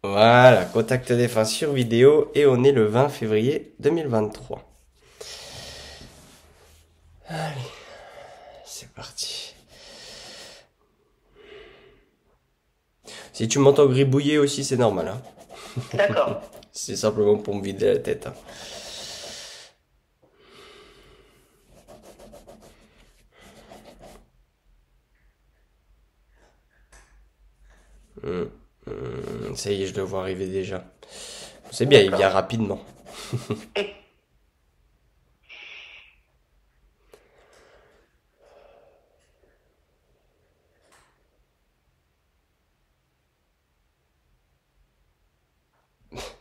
Voilà, contact défunt sur vidéo et on est le 20 février 2023. Allez, c'est parti. Si tu m'entends gribouiller aussi, c'est normal, hein. D'accord. C'est simplement pour me vider la tête, hein. Ça y est, je le vois arriver déjà. C'est bien, il vient D'accord. rapidement.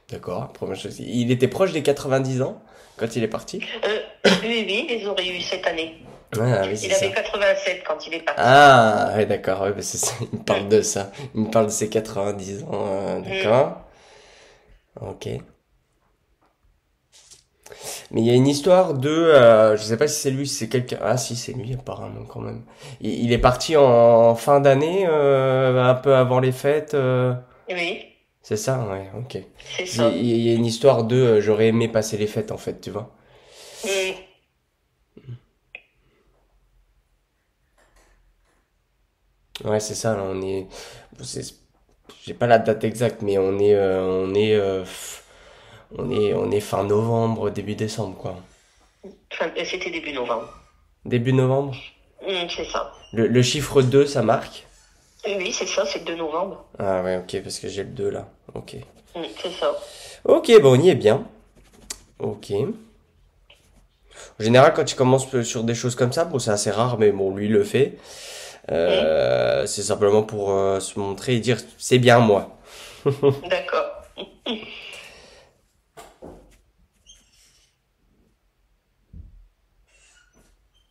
D'accord, première chose. Il était proche des 90 ans quand il est parti? Oui, oui, ils auraient eu cette année. Ah oui, c'est Il avait ça. 87 quand il est parti. Ah, ouais, d'accord, ouais, bah, c'est ça. Il me Mm, parle de ça. Il me parle de ses 90 ans, mm. d'accord. Ok. Mais il y a une histoire de, je sais pas si c'est lui, si c'est quelqu'un. Ah si, c'est lui apparemment quand même. Il est parti en fin d'année, un peu avant les fêtes. Oui, C'est ça, ouais, ok. c'est ça. Il y a une histoire de, j'aurais aimé passer les fêtes en fait, tu vois. Mm. Ouais, c'est ça. Là, on est, j'ai pas la date exacte, mais on est fin novembre, début décembre, quoi. Enfin, c'était début novembre. Début novembre. C'est ça. Le chiffre 2 ça marque. Oui, c'est ça, c'est le 2 novembre. Ah ouais, ok, parce que j'ai le 2 là. Ok. C'est ça. Ok, bon, on y est bien. Ok. En général, quand tu commences sur des choses comme ça, bon, c'est assez rare, mais bon, lui il le fait. Mm. C'est simplement pour se montrer et dire c'est bien moi. D'accord.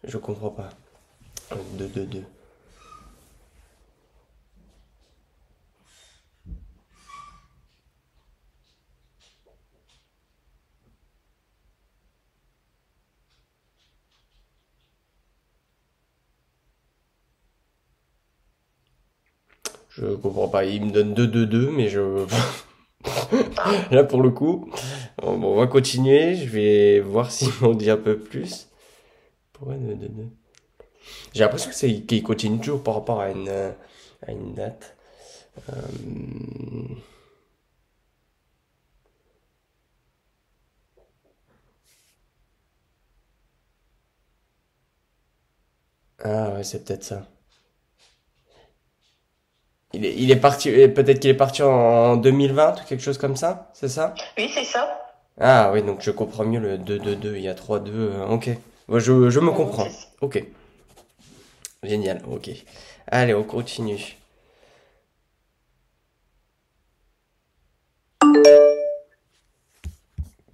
Je comprends pas. 2 2 2. Je comprends pas. Il me donne 2 2 2, mais je. Ah, Là, pour le coup, bon, on va continuer. Je vais voir s'il m'en dit un peu plus. Pourquoi 2 2 2? J'ai l'impression que c'est qu'il continue toujours par rapport à une date. Ah ouais, c'est peut-être ça. Il est parti, peut-être qu'il est parti en 2020 ou quelque chose comme ça, c'est ça? oui, c'est ça. Ah oui, donc je comprends mieux le 2 2 2. Il y a 3 2. Ok. Moi, je me C'est comprends. ça. Ok. Génial, ok. Allez, on continue.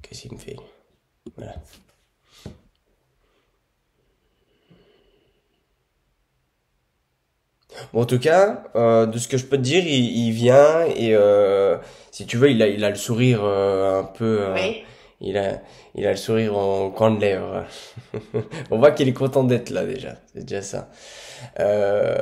Qu'est-ce qu'il me fait? Voilà. Bon, en tout cas, de ce que je peux te dire, il vient et si tu veux, il a le sourire un peu. Oui. Il a, il a le sourire en coin de lèvres. On voit qu'il est content d'être là déjà. C'est déjà ça. Euh,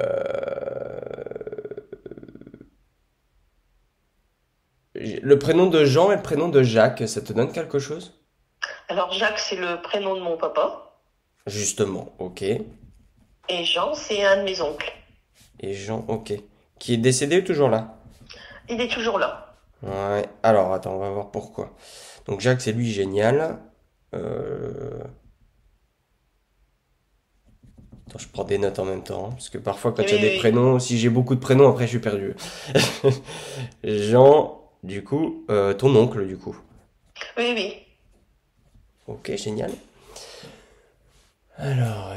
le prénom de Jean et le prénom de Jacques, ça te donne quelque chose? Alors, Jacques, c'est le prénom de mon papa. Justement, ok. Et Jean, c'est un de mes oncles. Et Jean, ok. Qui est décédé ou toujours là? Il est toujours là. Ouais. Alors, attends, on va voir pourquoi. Donc Jacques, c'est lui génial. Euh, Attends, je prends des notes en même temps, hein, parce que parfois quand Oui, il y a des oui, prénoms, si j'ai beaucoup de prénoms, après je suis perdu. Jean, du coup, ton oncle, du coup. oui. Oui, oui. Ok, génial. Alors,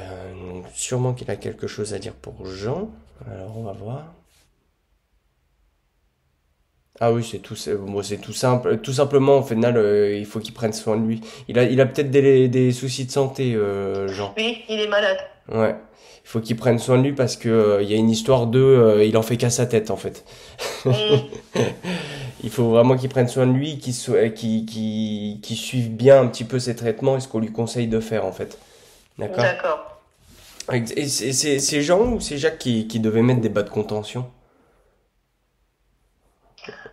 donc, sûrement qu'il a quelque chose à dire pour Jean. Alors, on va voir. Ah oui, bon, c'est tout simple. Tout simplement, au final, il faut qu'il prenne soin de lui. Il a peut-être des soucis de santé, Jean. Oui, il est malade. Ouais. Il faut qu'il prenne soin de lui parce que il y a une histoire de, il en fait qu'à sa tête en fait. Mm. Il faut vraiment qu'il prenne soin de lui, qu'il suive bien un petit peu ses traitements et ce qu'on lui conseille de faire en fait. D'accord? D'accord. Et c'est Jean ou c'est Jacques qui devait mettre des bas de contention?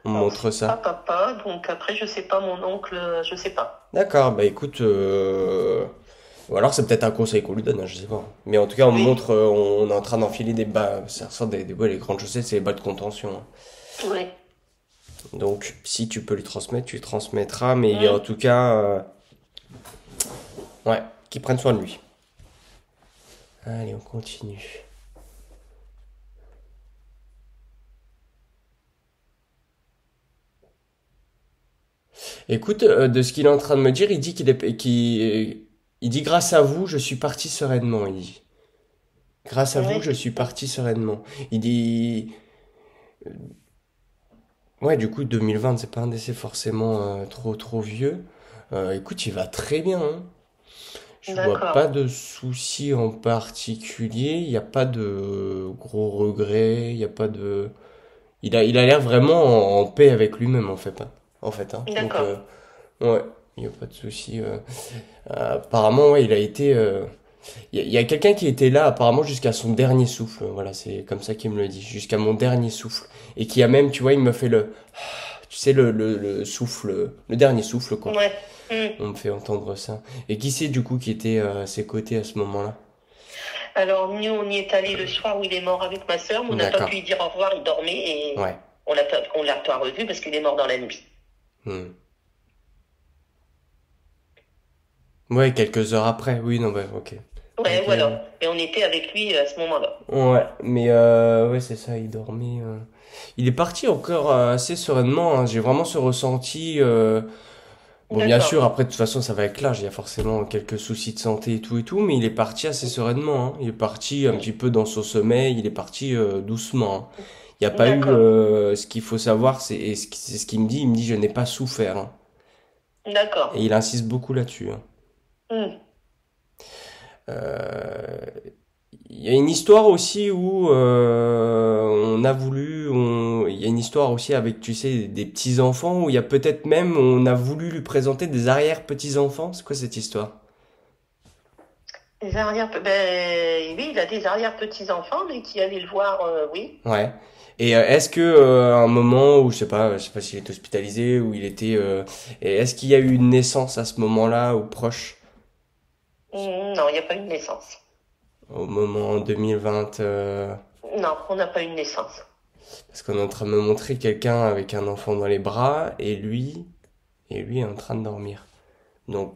On Alors, montre c'est pas ça. papa, donc après, je sais pas, mon oncle, je sais pas. D'accord, bah écoute, ou alors c'est peut-être un conseil qu'on lui donne, hein, je sais pas. Mais en tout cas, on Oui, montre, on est en train d'enfiler des bas, ça ressort ouais, les grandes chaussettes, c'est les bas de contention, hein. oui. Donc, si tu peux lui transmettre, tu lui transmettras, mais en Hum, tout cas, ouais, qu'il prenne soin de lui. Allez, on continue. Écoute, de ce qu'il est en train de me dire, il dit il dit grâce à vous, je suis parti sereinement, il dit. Grâce à vous, oui, je suis parti sereinement. Il dit, ouais, du coup, 2020, c'est pas un décès forcément trop vieux. Écoute, il va très bien, hein. Je vois d'accord. pas de soucis en particulier. Il n'y a pas de gros regrets. Il y a pas de. Il a l'air vraiment en paix avec lui-même, en fait, hein. En fait, hein. Donc, D'accord. ouais, il n'y a pas de souci. Apparemment, ouais, il a été. Il y a quelqu'un qui était là, apparemment, jusqu'à son dernier souffle. Voilà, c'est comme ça qu'il me le dit. Jusqu'à mon dernier souffle. Et qui a même, tu vois, il me fait le. Tu sais, le souffle. Le dernier souffle, quoi. Ouais. Hum. On me fait entendre ça. Et qui c'est, du coup, qui était à ses côtés à ce moment-là? Alors, nous, on y est allé le soir où il est mort avec ma sœur, mais on n'a pas D'accord. pu lui dire au revoir, il dormait et Ouais. on l'a pas revu parce qu'il est mort dans la nuit. Hmm. Ouais, quelques heures après. Oui, non, bah, ok. Ouais, Ok, ouais. voilà. Et on était avec lui à ce moment-là. Ouais, mais ouais, c'est ça, il dormait. Il est parti encore assez sereinement, hein. J'ai vraiment ce ressenti. Bon, bien D'accord. sûr, après, de toute façon, ça va avec l'âge. Il y a forcément quelques soucis de santé et tout, mais il est parti assez sereinement, hein. Il est parti un petit peu dans son sommeil. Il est parti doucement, hein. Il n'y a pas eu. D'accord. Ce qu'il faut savoir, c'est ce qu'il me dit. Il me dit, je n'ai pas souffert, hein. D'accord. Et il insiste beaucoup là-dessus, hein. Hum. Euh, Il y a une histoire aussi où il y a une histoire aussi avec, tu sais, des petits-enfants où il y a peut-être même, on a voulu lui présenter des arrière-petits-enfants. C'est quoi cette histoire? Les arrière, ben oui, il a des arrière-petits-enfants, mais qui allaient le voir, oui. Ouais. Et est-ce que à un moment où je sais pas s'il est hospitalisé ou il était, et est-ce qu'il y a eu une naissance à ce moment-là ou proche Non, il n'y a pas eu de naissance. au moment en 2020 Non, on n'a pas eu de naissance. parce qu'on est en train de me montrer quelqu'un avec un enfant dans les bras et lui est en train de dormir. Donc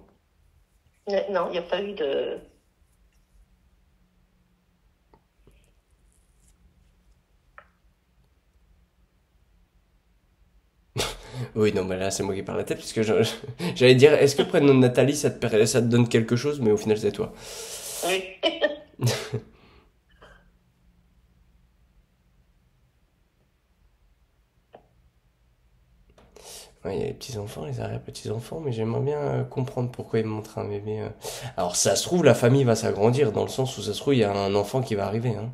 Non, il n'y a pas eu de... oui, non, mais là, c'est moi qui parle la tête, parce que j'allais dire, est-ce que le prénom de Nathalie, ça te donne quelque chose, mais au final, c'est toi. Oui. Ouais, il y a les petits-enfants, les arrière-petits-enfants, mais j'aimerais bien comprendre pourquoi ils me montrent un bébé. Alors, ça se trouve, la famille va s'agrandir, dans le sens où ça se trouve, il y a un enfant qui va arriver, hein.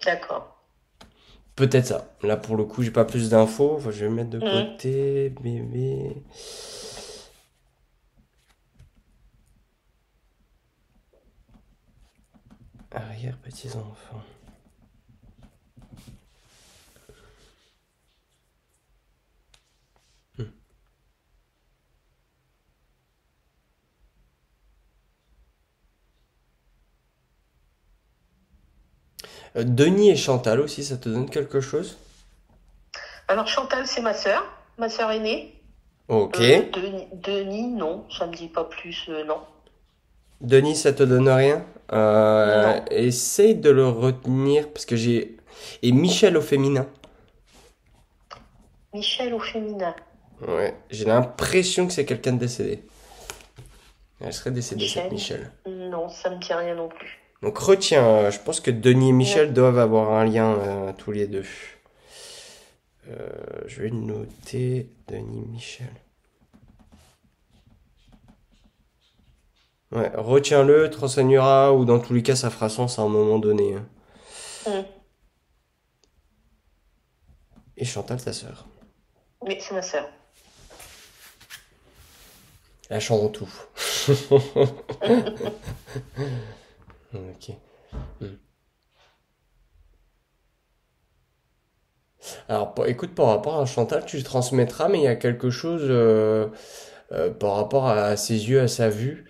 D'accord. Peut-être ça. Là, pour le coup, j'ai pas plus d'infos. Enfin, je vais mettre de Hum. côté, bébé, arrière-petits-enfants. Hmm. Denis et Chantal aussi, ça te donne quelque chose? Alors, Chantal, c'est ma sœur aînée. Ok. Denis, non, ça me dit pas plus, non. Denis, ça te donne rien? Non. Essaye de le retenir parce que j'ai. Et Michel au féminin. Michel au féminin. Ouais, j'ai l'impression que c'est quelqu'un de décédé. Elle serait décédée, cette Michel, Michel. non, ça me dit rien non plus. Donc retiens, je pense que Denis et Non. Michel doivent avoir un lien tous les deux. Je vais le noter, Denis Michel. Ouais, retiens-le, te renseigneras, ou dans tous les cas, ça fera sens à un moment donné, hein. Hum. Et Chantal, ta sœur. Oui, c'est ma sœur. Elle chante tout. Ok. Hmm. Alors, écoute, par rapport à Chantal, tu le transmettras, mais il y a quelque chose par rapport à ses yeux, à sa vue.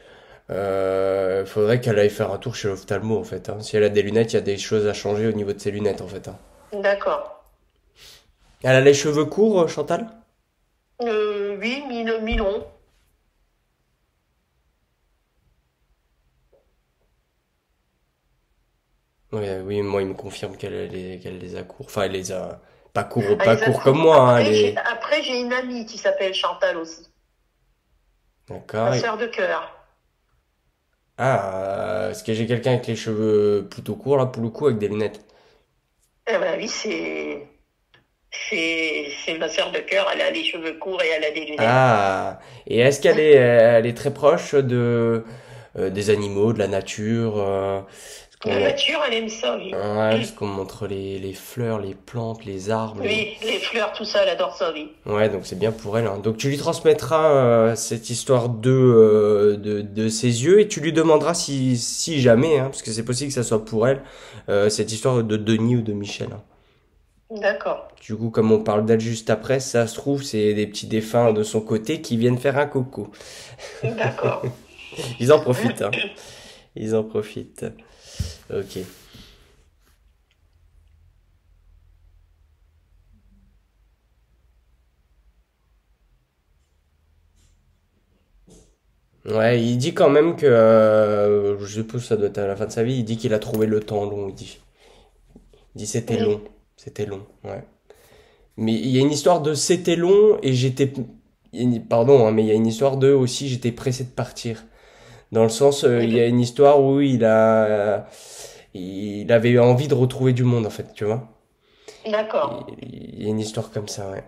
Faudrait qu'elle aille faire un tour chez l'ophtalmo, en fait, hein. Si elle a des lunettes, il y a des choses à changer au niveau de ses lunettes, en fait, hein. D'accord. Elle a les cheveux courts, Chantal? Oui, mi-long. Oui, oui, moi, il me confirme qu'elle les a courts. Enfin, elle les a Ah, pas les courts comme accours. moi, hein, les... Après, j'ai une amie qui s'appelle Chantal aussi. Ma D'accord. sœur de cœur. Est-ce que j'ai quelqu'un avec les cheveux plutôt courts, là, pour le coup, avec des lunettes? Eh ben oui, c'est ma sœur de cœur. Elle a les cheveux courts et elle a des lunettes. Ah, et est-ce elle est très proche des animaux, de la nature, parce La qu'on, nature, elle aime ça, oui. ouais, parce qu'on montre les fleurs, les plantes, les arbres, Oui, les fleurs, tout ça, elle adore ça, oui. ouais, donc c'est bien pour elle, hein. Donc tu lui transmettras cette histoire de ses yeux et tu lui demanderas si jamais, hein, parce que c'est possible que ça soit pour elle, cette histoire de Denis ou de Michel, hein. D'accord. Du coup, comme on parle d'elle juste après, ça se trouve, c'est des petits défunts de son côté qui viennent faire un coucou. D'accord. Ils en profitent, hein. Ils en profitent. Ok. Ouais, il dit quand même que, je suppose que ça doit être à la fin de sa vie, il dit qu'il a trouvé le temps long, il dit c'était Oui. long, c'était long, ouais. Mais il y a une histoire de c'était long et pardon, hein, mais il y a une histoire de aussi j'étais pressé de partir. Dans le sens, il y a une histoire où il avait envie de retrouver du monde en fait, tu vois. D'accord. Il y a une histoire comme ça, ouais.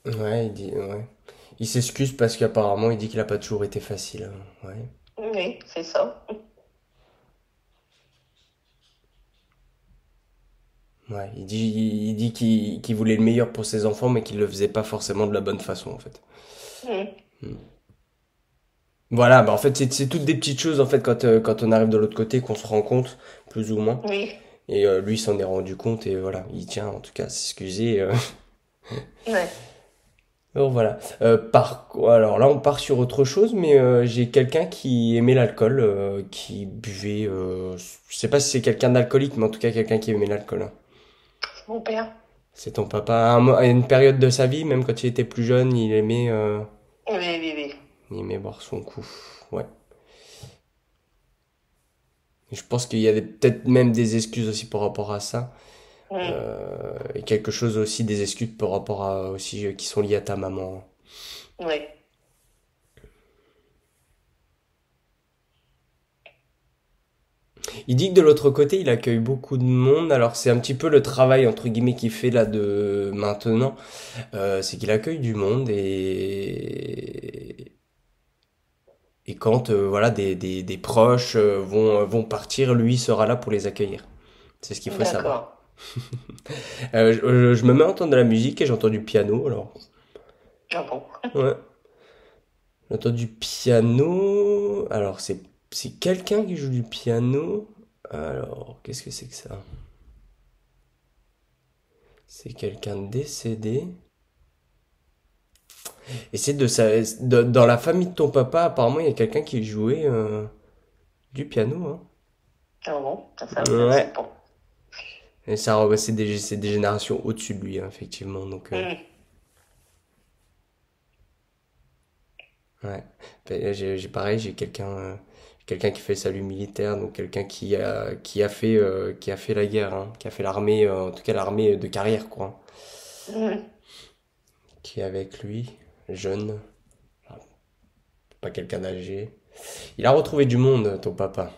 Ouais, ouais. Il s'excuse parce qu'apparemment il dit qu'il a pas toujours été facile, hein. Ouais. Oui, c'est ça. Ouais, il dit qu'il voulait le meilleur pour ses enfants, mais qu'il le faisait pas forcément de la bonne façon, en fait. Mm. Voilà, bah en fait, c'est toutes des petites choses, en fait, quand on arrive de l'autre côté, qu'on se rend compte, plus ou moins. Oui. Et lui s'en est rendu compte, et voilà, il tient, en tout cas, à s'excuser. Ouais. Donc voilà. Alors là, on part sur autre chose, mais j'ai quelqu'un qui aimait l'alcool, qui buvait. Je sais pas si c'est quelqu'un d'alcoolique, mais en tout cas, quelqu'un qui aimait l'alcool, hein. C'est mon père. C'est ton papa. À une période de sa vie, même quand il était plus jeune, Oui, oui, oui. il aimait boire son coup. Ouais. Et je pense qu'il y avait peut-être même des excuses aussi par rapport à ça. Mm. Et quelque chose aussi, des excuses par rapport à aussi qui sont liées à ta maman. Oui. Il dit que de l'autre côté, il accueille beaucoup de monde. Alors c'est un petit peu le travail entre guillemets qu'il fait là de maintenant. C'est qu'il accueille du monde et quand voilà des proches vont partir, lui sera là pour les accueillir. C'est ce qu'il faut savoir. D'accord. Je me mets à entendre de la musique et j'entends du piano. Alors Ah bon. ouais, j'entends du piano. Alors c'est quelqu'un qui joue du piano. Alors qu'est-ce que c'est que ça? C'est quelqu'un de décédé. Et c'est dans la famille de ton papa, apparemment, il y a quelqu'un qui jouait du piano, hein. Ah bon. Ça, je sais Ouais. pas. Et ça, ouais, c'est des générations au-dessus de lui, hein, effectivement. Donc, Mm. ouais. Ben, j'ai pareil, j'ai quelqu'un qui fait le salut militaire, donc quelqu'un qui a fait la guerre, hein, qui a fait l'armée, en tout cas l'armée de carrière, quoi, hein, Mm. qui est avec lui, jeune, pas quelqu'un d'âgé. Il a retrouvé du monde, ton papa.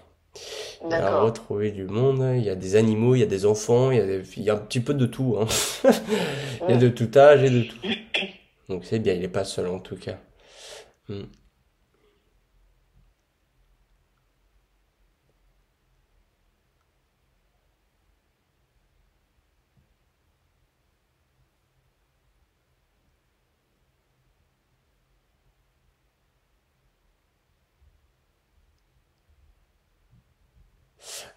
Il a D'accord. retrouvé du monde, il y a des animaux, il y a des enfants, il y a un petit peu de tout, hein. Il y a de Mm. tout âge et de tout. Donc c'est bien, il est pas seul en tout cas. Hmm.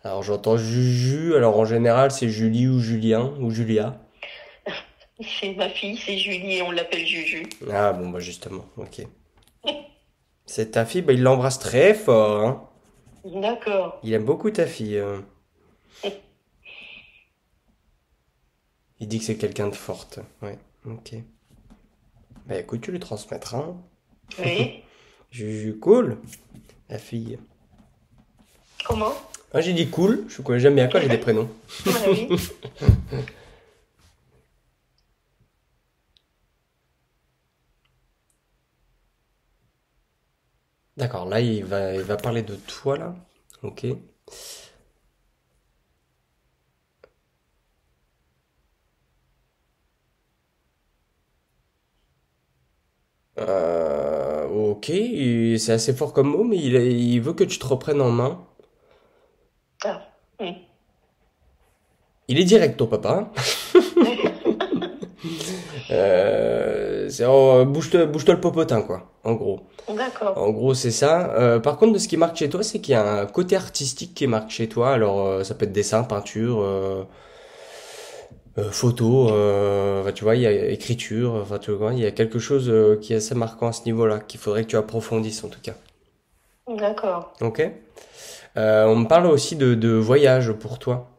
Alors j'entends Juju, alors en général c'est Julie ou Julien ou Julia. C'est ma fille, c'est Julie et on l'appelle Juju. Ah bon bah justement, ok. C'est ta fille, bah il l'embrasse très fort, hein. D'accord. Il aime beaucoup ta fille. Il dit que c'est quelqu'un de forte. Ouais, ok. Bah écoute, tu lui transmettras, hein. Oui. Juju, cool, la fille. Comment? Ah j'ai dit cool, je connais j'aime bien quand j'ai des prénoms. Ah oui. D'accord, là il va parler de toi là. Ok. Ok, c'est assez fort comme mot, mais il veut que tu te reprennes en main. Ah. Hmm. Il est direct ton papa, hein. Bouge-toi le popotin quoi, en gros. D'accord. En gros, c'est ça. Par contre, de ce qui marque chez toi, c'est qu'il y a un côté artistique qui marque chez toi. Alors, ça peut être dessin, peinture, photo, enfin, tu vois, il y a écriture, enfin, tu vois, il y a quelque chose qui est assez marquant à ce niveau-là, qu'il faudrait que tu approfondisses en tout cas. D'accord. Ok? On me parle aussi de voyage pour toi.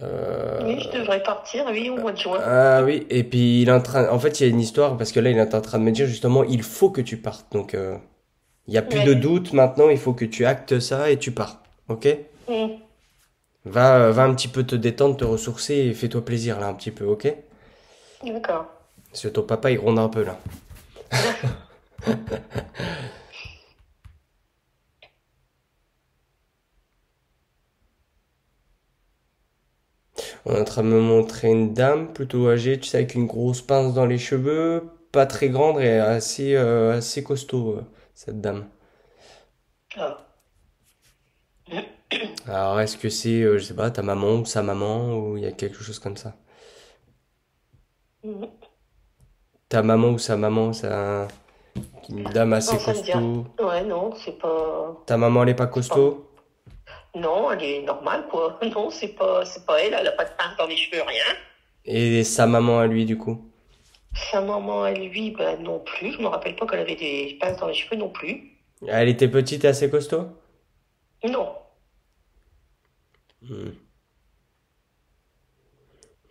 Oui, je devrais partir, oui, au mois de juin. Ah oui, et puis il est en train, en fait, il y a une histoire parce que là, il est en train de me dire justement, il faut que tu partes. Donc, il y a plus de Oui. doute maintenant, il faut que tu actes ça et tu pars. Ok? Hmm. Va un petit peu te détendre, te ressourcer et fais-toi plaisir là un petit peu, ok? D'accord. Parce que ton papa il gronde un peu là. On est en train de me montrer une dame plutôt âgée, tu sais, avec une grosse pince dans les cheveux, pas très grande et assez costaud, cette dame. Ah. Alors est-ce que c'est, je sais pas, ta maman ou sa maman ou il y a quelque chose comme ça? Hmm. Ta maman ou sa maman, c'est une dame Non, assez ça me dit rien. costaud. Ouais, non, c'est pas. Ta maman elle est pas C'est pas. costaud? Non, elle est normale, quoi. Non, c'est pas elle, elle a pas de pince dans les cheveux, rien. Et sa maman à lui du coup? Sa maman, elle, lui, ben non plus. Je me rappelle pas qu'elle avait des pinces dans les cheveux non plus. Elle était petite et assez costaud? Non. Hmm.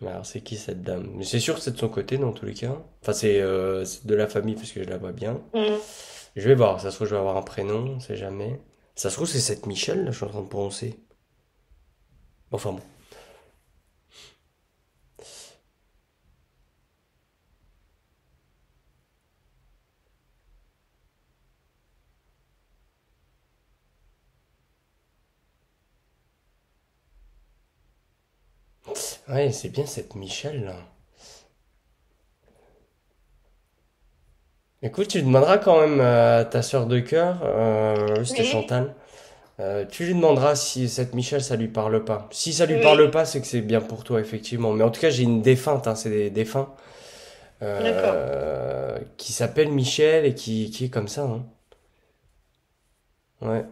Alors, c'est qui cette dame? Mais c'est sûr que c'est de son côté dans tous les cas. Enfin, c'est de la famille parce que je la vois bien. Hmm. Je vais voir, ça se trouve, je vais avoir un prénom, on sait jamais. Ça se trouve, c'est cette Michel, là, je suis en train de prononcer. Enfin bon. Ouais, c'est bien cette Michel, là. Écoute, tu demanderas quand même à ta sœur de cœur, oui, c'était Oui, Chantal. Tu lui demanderas si cette Michel, ça lui parle pas. Si ça lui parle oui, pas, c'est que c'est bien pour toi, effectivement. Mais en tout cas, j'ai une défunte, hein, c'est des défunts, d'accord. qui s'appelle Michel et qui est comme ça, hein. Ouais.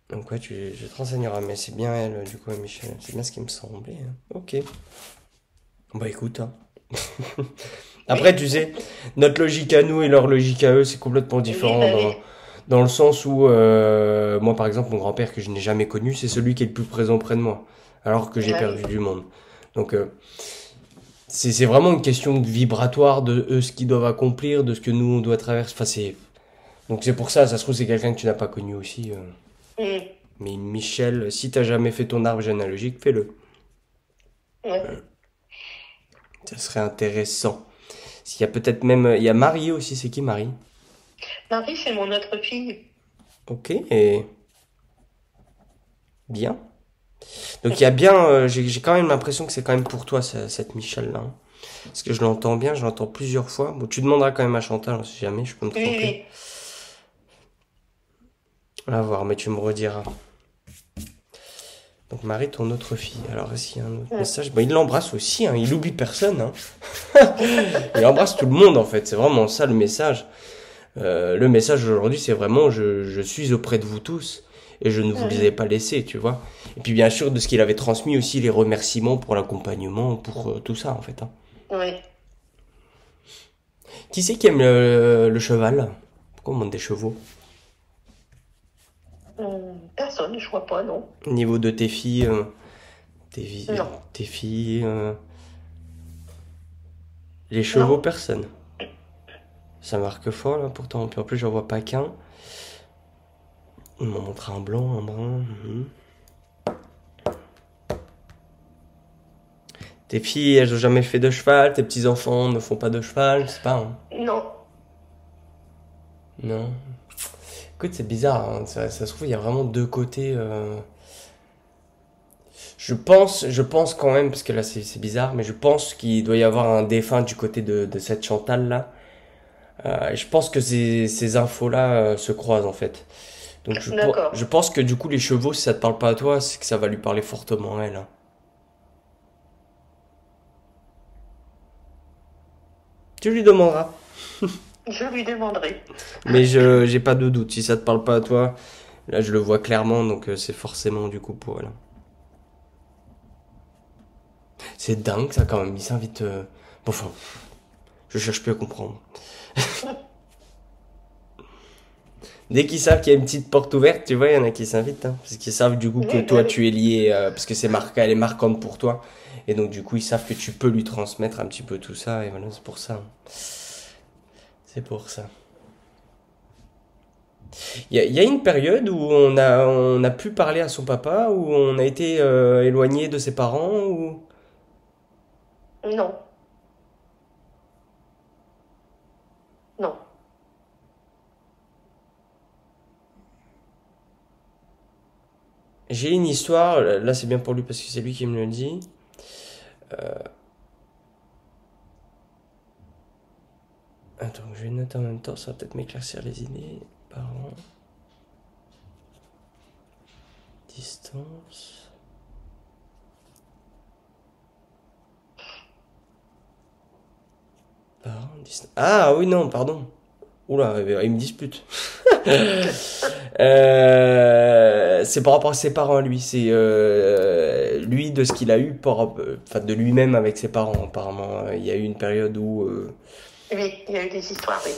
Donc ouais, je te renseignerai, mais c'est bien elle, du coup, Michel. C'est bien ce qui me semblait, hein. Ok. Bah écoute, hein. Après, Oui, tu sais, notre logique à nous et leur logique à eux, c'est complètement oui, différent bah oui. dans le sens où, moi par exemple, mon grand-père que je n'ai jamais connu, c'est celui qui est le plus présent près de moi, alors que j'ai Ah oui. perdu du monde. Donc, c'est vraiment une question de vibratoire de eux, ce qu'ils doivent accomplir, de ce que nous, on doit traverser. Enfin, donc c'est pour ça, ça se trouve, c'est quelqu'un que tu n'as pas connu aussi. Hmm. Mais Michel, si t'as jamais fait ton arbre généalogique, fais-le. Ouais. Ça serait intéressant. S'il y a peut-être même, il y a Marie aussi, c'est qui Marie? Marie, c'est mon autre fille. Ok, et bien. Donc il y a bien, j'ai quand même l'impression que c'est quand même pour toi cette Michelle-là, hein. Parce que je l'entends bien, je l'entends plusieurs fois. Bon, tu demanderas quand même à Chantal, hein, si jamais je peux me Oui, tromper. oui. À voir, mais tu me rediras. Donc Marie, ton autre fille. Alors est-ce qu'il y a un autre Hmm. message? Bon, il l'embrasse aussi, hein, il oublie personne, hein. Il embrasse tout le monde en fait, c'est vraiment ça le message. Le message aujourd'hui, c'est vraiment je suis auprès de vous tous et je ne vous les ai pas laissés, tu vois. Et puis bien sûr, de ce qu'il avait transmis aussi, les remerciements pour l'accompagnement, pour tout ça, en fait. Hein. Oui. Qui c'est qui aime le cheval? Pourquoi on monte des chevaux? Personne, je vois pas, non. Au niveau de tes filles, Non, tes filles, les chevaux, non. personne. Ça marque fort, là, pourtant. Puis en plus, j'en vois pas qu'un. On m'en montre un blanc, un brun. Tes filles, elles ont jamais fait de cheval. Tes petits-enfants ne font pas de cheval. Je sais pas, hein. Non. Non. Écoute, c'est bizarre, hein. Ça se trouve, il y a vraiment deux côtés. Je pense quand même, parce que là c'est bizarre, mais je pense qu'il doit y avoir un défunt du côté de cette Chantal là. Et je pense que ces infos-là se croisent en fait. Donc D'accord. je pense que du coup les chevaux, si ça te parle pas à toi, c'est que ça va lui parler fortement à elle. Hein. Tu lui demanderas. Je lui demanderai. Mais je j'ai pas de doute. Si ça te parle pas à toi, là je le vois clairement, donc c'est forcément du coup pour elle. C'est dingue ça quand même. Il s'invite. Bon, enfin, je cherche plus à comprendre. Dès qu'ils savent qu'il y a une petite porte ouverte, tu vois, il y en a qui s'invitent, hein, parce qu'ils savent du coup que Oui, bah toi oui. tu es lié, parce que c'est marqué, elle est marquante pour toi, et donc du coup ils savent que tu peux lui transmettre un petit peu tout ça, et voilà, c'est pour ça. Hein. C'est pour ça. Il y a une période où on a pu parler à son papa, où on a été éloigné de ses parents, ou Non, non. j'ai une histoire, là c'est bien pour lui parce que c'est lui qui me le dit. Attends, je vais noter en même temps, ça va peut-être m'éclaircir les idées. Parents, distance. Parents, distance. Ah oui, non, pardon. Oula, il me dispute. C'est par rapport à ses parents, lui. C'est lui de ce qu'il a eu, enfin de lui-même avec ses parents. Apparemment, il y a eu une période où Oui, il y a eu des histoires, oui.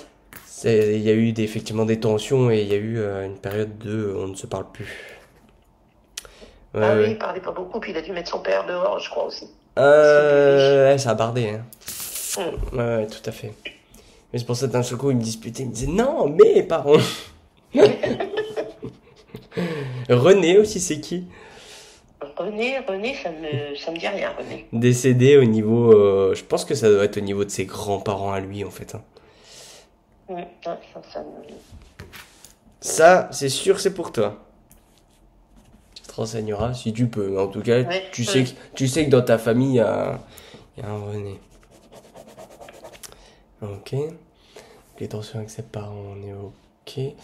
il y a eu effectivement des tensions et il y a eu une période de on ne se parle plus. Ouais, Ah oui, ouais. il parlait pas beaucoup, puis il a dû mettre son père dehors, je crois aussi. Parce qu'il buvait. Ouais, ça a bardé, hein. Hum. Ouais, ouais, tout à fait. Mais c'est pour ça que d'un seul coup, il me disputait, il me disait non, mais parents. René aussi, c'est qui? René, ça me dit rien, René. Décédé au niveau. Je pense que ça doit être au niveau de ses grands-parents à lui, en fait. Hein. Ah, ça me... Ça, c'est sûr, c'est pour toi. Tu te renseigneras si tu peux. Mais en tout cas, Oui, tu sais que dans ta famille, il y a un René. Ok. Les tensions avec ses parents, on est ok.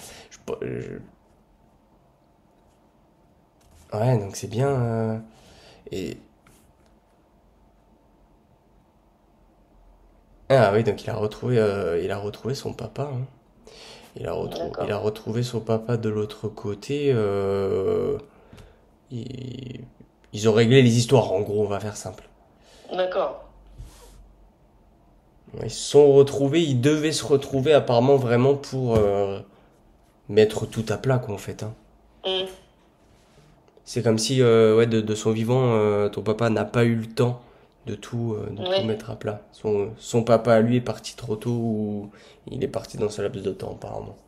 Ouais, donc c'est bien. Et... Ah oui, donc il a retrouvé son papa. Hein. Il a D'accord. retrouvé son papa de l'autre côté. Ils... ils ont réglé les histoires, en gros, on va faire simple. D'accord. Ils se sont retrouvés, ils devaient se retrouver apparemment vraiment pour mettre tout à plat, quoi, en fait. Hein. Hum. C'est comme si, ouais, de son vivant, ton papa n'a pas eu le temps de tout Oui. mettre à plat. Son papa, à lui, est parti trop tôt ou il est parti dans ce laps de temps, apparemment.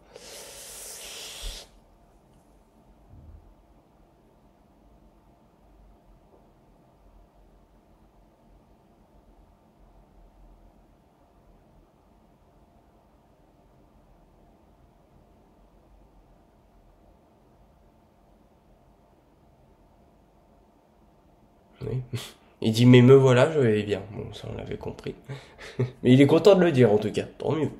Oui. Il dit, mais me voilà, je vais bien. Bon, ça, on l'avait compris. Mais il est content de le dire, en tout cas. Tant mieux.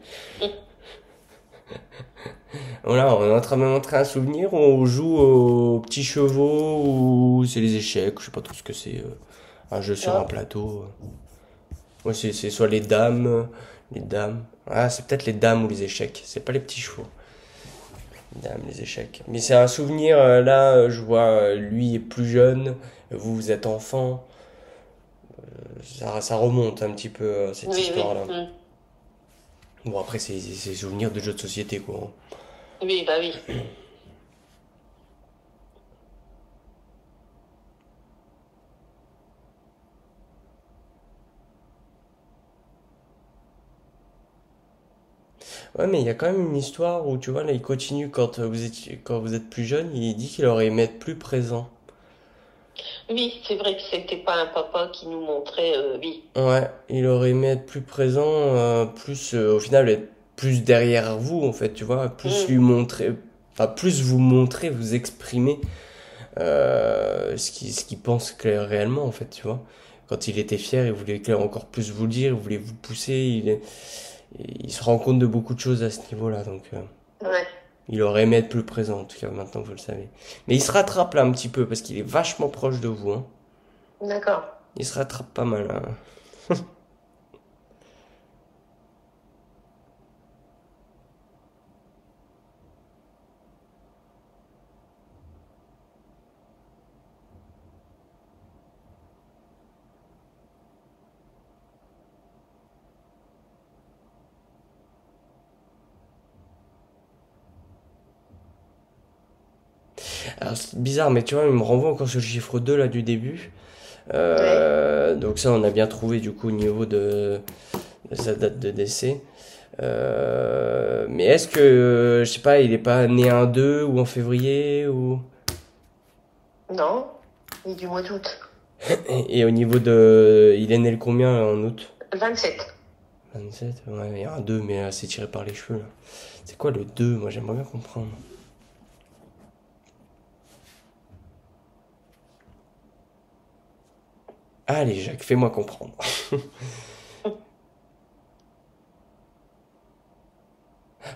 Voilà, on est en train de me montrer un souvenir, on joue aux petits chevaux, ou c'est les échecs, je sais pas trop ce que c'est. Un jeu sur un Ah, plateau. Ouais, c'est soit les dames, Les dames. Ah, c'est peut-être les dames ou les échecs. C'est pas les petits chevaux. Les dames, les échecs. Mais c'est un souvenir, là, je vois, lui est plus jeune, vous, vous êtes enfant. Ça remonte un petit peu, cette Oui, oui. histoire-là. Mm. Bon, après, c'est souvenirs de jeux de société, quoi. Oui, bah oui. Ouais, mais il y a quand même une histoire où, tu vois, là, il continue quand vous êtes plus jeune, il dit qu'il aurait aimé être plus présent. Oui, c'est vrai que c'était pas un papa qui nous montrait, oui. Ouais, il aurait aimé être plus présent, plus, au final, être plus derrière vous, en fait, tu vois, plus Mm. lui montrer, enfin, plus vous montrer, vous exprimer ce qu'il pense réellement, en fait, tu vois. Quand il était fier, il voulait encore plus vous le dire, il voulait vous pousser, il se rend compte de beaucoup de choses à ce niveau-là, donc Ouais, il aurait aimé être plus présent, en tout cas, maintenant que vous le savez. Mais il se rattrape là un petit peu, parce qu'il est vachement proche de vous, hein. d'accord. Il se rattrape pas mal, hein. Alors, c'est bizarre, mais tu vois, il me renvoie encore sur le chiffre 2 là du début. Ouais. Donc ça, on a bien trouvé du coup au niveau de sa date de décès. Mais est-ce que, je sais pas, il est pas né un 2 ou en février ou... Non, ni du mois d'août. Et au niveau de... Il est né le combien là, en août? 27. 27. Ouais, il y a un 2 mais c'est tiré par les cheveux là. C'est quoi le 2? Moi j'aimerais bien comprendre. Allez Jacques, fais-moi comprendre.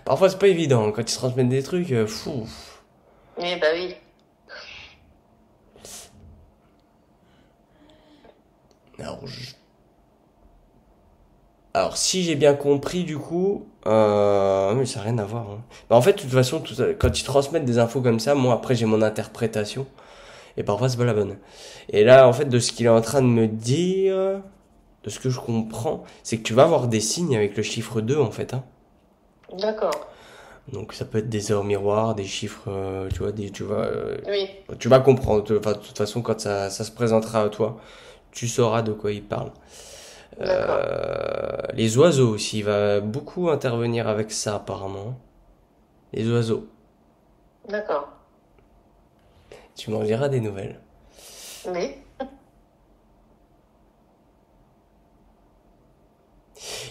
Parfois c'est pas évident, quand ils se transmettent des trucs, fou. Eh bah oui. Alors, Alors, si j'ai bien compris, du coup, mais ça n'a rien à voir, hein. Bah, en fait, de toute façon, quand ils transmettent des infos comme ça, moi, après, j'ai mon interprétation, et parfois, c'est pas la bonne. Et là, en fait, de ce qu'il est en train de me dire, de ce que je comprends, c'est que tu vas avoir des signes avec le chiffre 2 en fait, hein. D'accord. Donc, ça peut être des heures miroirs, des chiffres, tu vois, Oui, tu vas comprendre. Enfin, de toute façon, quand ça se présentera à toi, tu sauras de quoi il parle. d'accord. Les oiseaux aussi, il va beaucoup intervenir avec ça apparemment. Les oiseaux. D'accord. Tu m'en diras des nouvelles. Oui.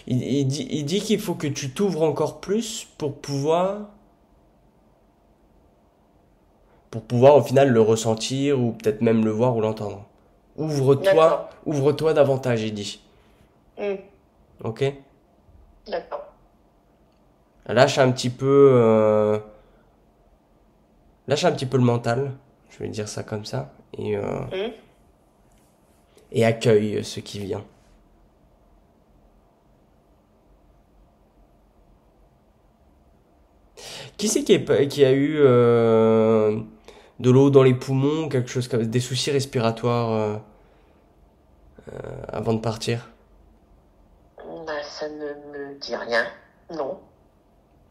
Il dit qu'il faut que tu t'ouvres encore plus pour pouvoir au final le ressentir ou peut-être même le voir ou l'entendre. D'accord. Ouvre-toi davantage, il dit. Hmm. Ok? D'accord. Lâche un petit lâche un petit peu le mental. Je vais dire ça comme ça. Hmm. Et accueille ce qui vient. Qui c'est qui a eu de l'eau dans les poumons, quelque chose comme des soucis respiratoires avant de partir? Bah, ça ne me dit rien. Non.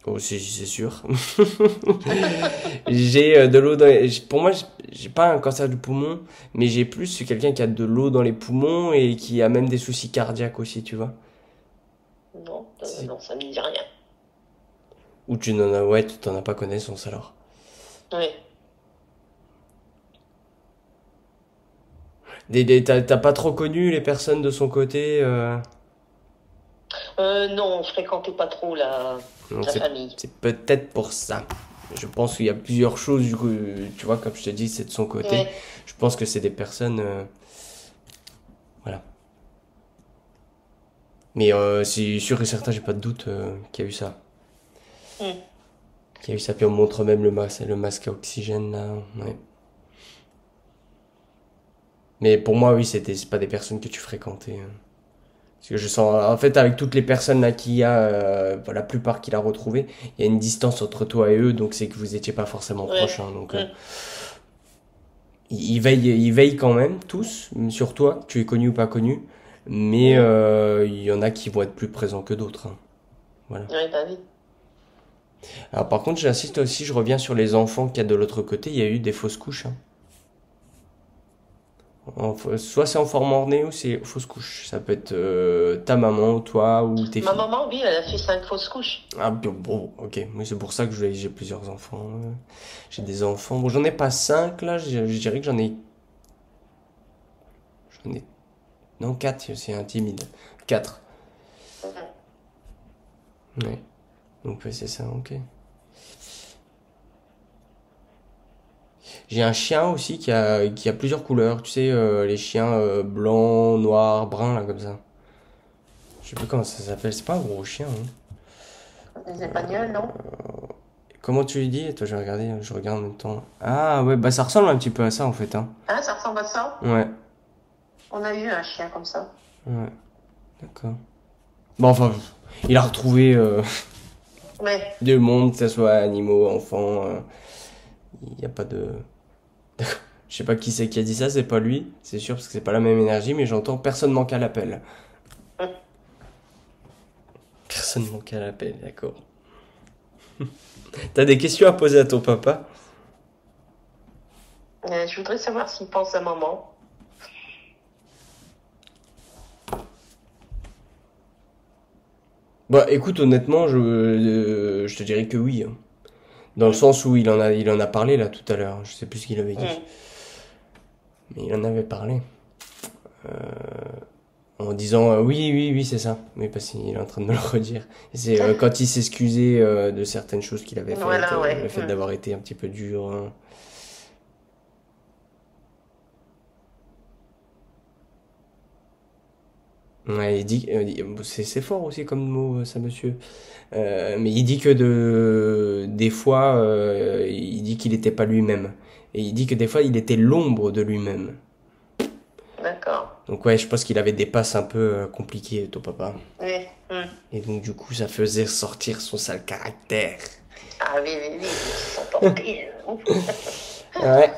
Oh, c'est sûr. J'ai de l'eau pour moi, j'ai pas un cancer du poumon, mais j'ai plus quelqu'un qui a de l'eau dans les poumons et qui a même des soucis cardiaques aussi, tu vois. Non, C'est- non, ça me dit rien. Ou tu n'en as, ouais, tu t'en as pas connaissance alors. Oui. T'as pas trop connu les personnes de son côté, Non, on fréquentait pas trop donc la famille. c'est peut-être pour ça. Je pense qu'il y a plusieurs choses, du coup, tu vois, comme je te dis, c'est de son côté. Oui. Je pense que c'est des personnes, voilà. Mais c'est sûr et certain, j'ai pas de doute qu'il y a eu ça. Hmm. Qu'il y a eu ça, puis on montre même le masque à oxygène, là. Ouais. Mais pour moi, oui, c'est pas des personnes que tu fréquentais, hein. Parce que je sens, en fait, avec toutes les personnes là qu'il y a, la plupart qu'il a retrouvées, il y a une distance entre toi et eux, donc c'est que vous étiez pas forcément proches, Ouais. hein, donc Mm. ils veillent quand même tous sur toi, que tu es connu ou pas connu, mais Mm. il y en a qui vont être plus présents que d'autres, hein. Voilà. Ouais, bah oui. Alors par contre, j'insiste aussi, je reviens sur les enfants qu'il y a de l'autre côté, il y a eu des fausses couches, hein. Soit c'est en forme ornée ou c'est fausse couche. Ça peut être ta maman, toi ou tes Ma filles. maman, oui, elle a fait 5 fausses couches. Ah bon, ok. Oui, c'est pour ça que j'ai plusieurs enfants. J'ai des enfants. Bon, j'en ai pas cinq là. Je dirais que j'en ai, non quatre. C'est intimide. Quatre. Ouais. Donc ouais, c'est ça. Ok. J'ai un chien aussi qui a plusieurs couleurs. Tu sais, les chiens blancs, noirs, bruns là comme ça. Je sais plus comment ça s'appelle. C'est pas un gros chien, hein. Les Espagnols, non? Comment tu lui dis? Attends, je regarde en même temps. Ah ouais, bah ça ressemble un petit peu à ça en fait, hein. Ah, ça ressemble à ça? Ouais, On a eu un chien comme ça. ouais, d'accord. Bon, enfin, il a retrouvé Ouais. deux mondes, que ce soit animaux, enfants. Il n'y a pas de. Je sais pas qui c'est qui a dit ça, c'est pas lui, c'est sûr, parce que c'est pas la même énergie, mais j'entends personne manque à l'appel. Personne manque à l'appel, d'accord. T'as des questions à poser à ton papa? Je voudrais savoir s'il pense à maman. Bah écoute, honnêtement, je te dirais que oui, hein. Dans le Mm. sens où il en a parlé là tout à l'heure. Je sais plus ce qu'il avait dit. Mm. Mais il en avait parlé. En disant oui, oui, oui, c'est ça. Mais parce qu'il est en train de me le redire. Et c'est quand il s'excusait de certaines choses qu'il avait faites, Voilà, le ouais. fait d'avoir été un petit peu dur, hein. Ouais, c'est fort aussi comme mot, ça, monsieur. Mais il dit que des fois, il dit qu'il n'était pas lui-même. Et il dit que des fois, il était l'ombre de lui-même. D'accord. Donc ouais, je pense qu'il avait des passes un peu compliquées, ton papa. Oui. Mm. Et donc du coup, ça faisait sortir son sale caractère. Ah oui, oui, oui, ils sont portés. Ouais,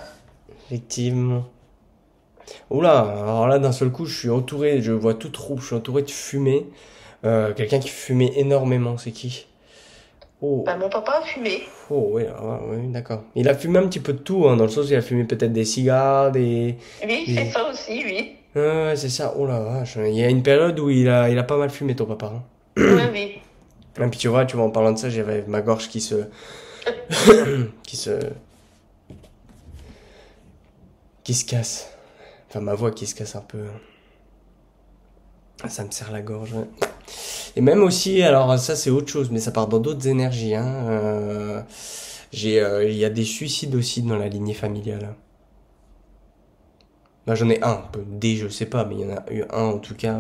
effectivement. Oula, alors là, d'un seul coup, je suis entouré, je vois tout trouble, je suis entouré de fumée. Quelqu'un qui fumait énormément, c'est qui? Oh, Bah, mon papa a fumé. oh, ouais, ouais, d'accord. Il a fumé un petit peu de tout, hein, dans le sens où il a fumé peut-être des cigares, Oui, c'est des... ça aussi, oui. Ouais, c'est ça. Oh la vache. Il y a une période où il a pas mal fumé, ton papa, hein. Oui, oui. Et puis tu vois, en parlant de ça, j'avais ma gorge qui se, qui se casse. Enfin, ma voix qui se casse un peu. Ça me serre la gorge, ouais. Et même aussi, alors ça c'est autre chose, mais ça part dans d'autres énergies, hein. Il y a des suicides aussi dans la lignée familiale. Bah, j'en ai un, des je sais pas, mais il y en a eu un en tout cas.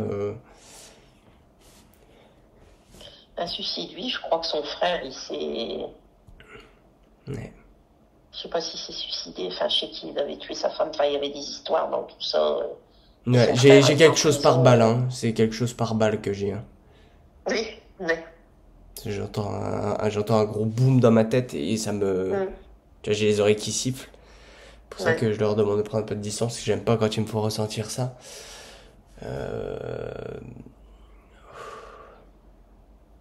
Un suicide, oui, je crois que son frère, il s'est. Ouais. Je sais pas s'il s'est suicidé, enfin, je sais qu'il avait tué sa femme, enfin, il y avait des histoires dans tout ça. Et Ouais, son j'ai frère j'ai était en quelque chose par prison. balle, hein. C'est quelque chose par balle que j'ai, hein. Oui, oui. J'entends un gros boom dans ma tête et ça me. Mm. Tu vois, j'ai les oreilles qui sifflent. C'est pour ça Ouais. que je leur demande de prendre un peu de distance, parce que j'aime pas quand ils me font ressentir ça. Euh,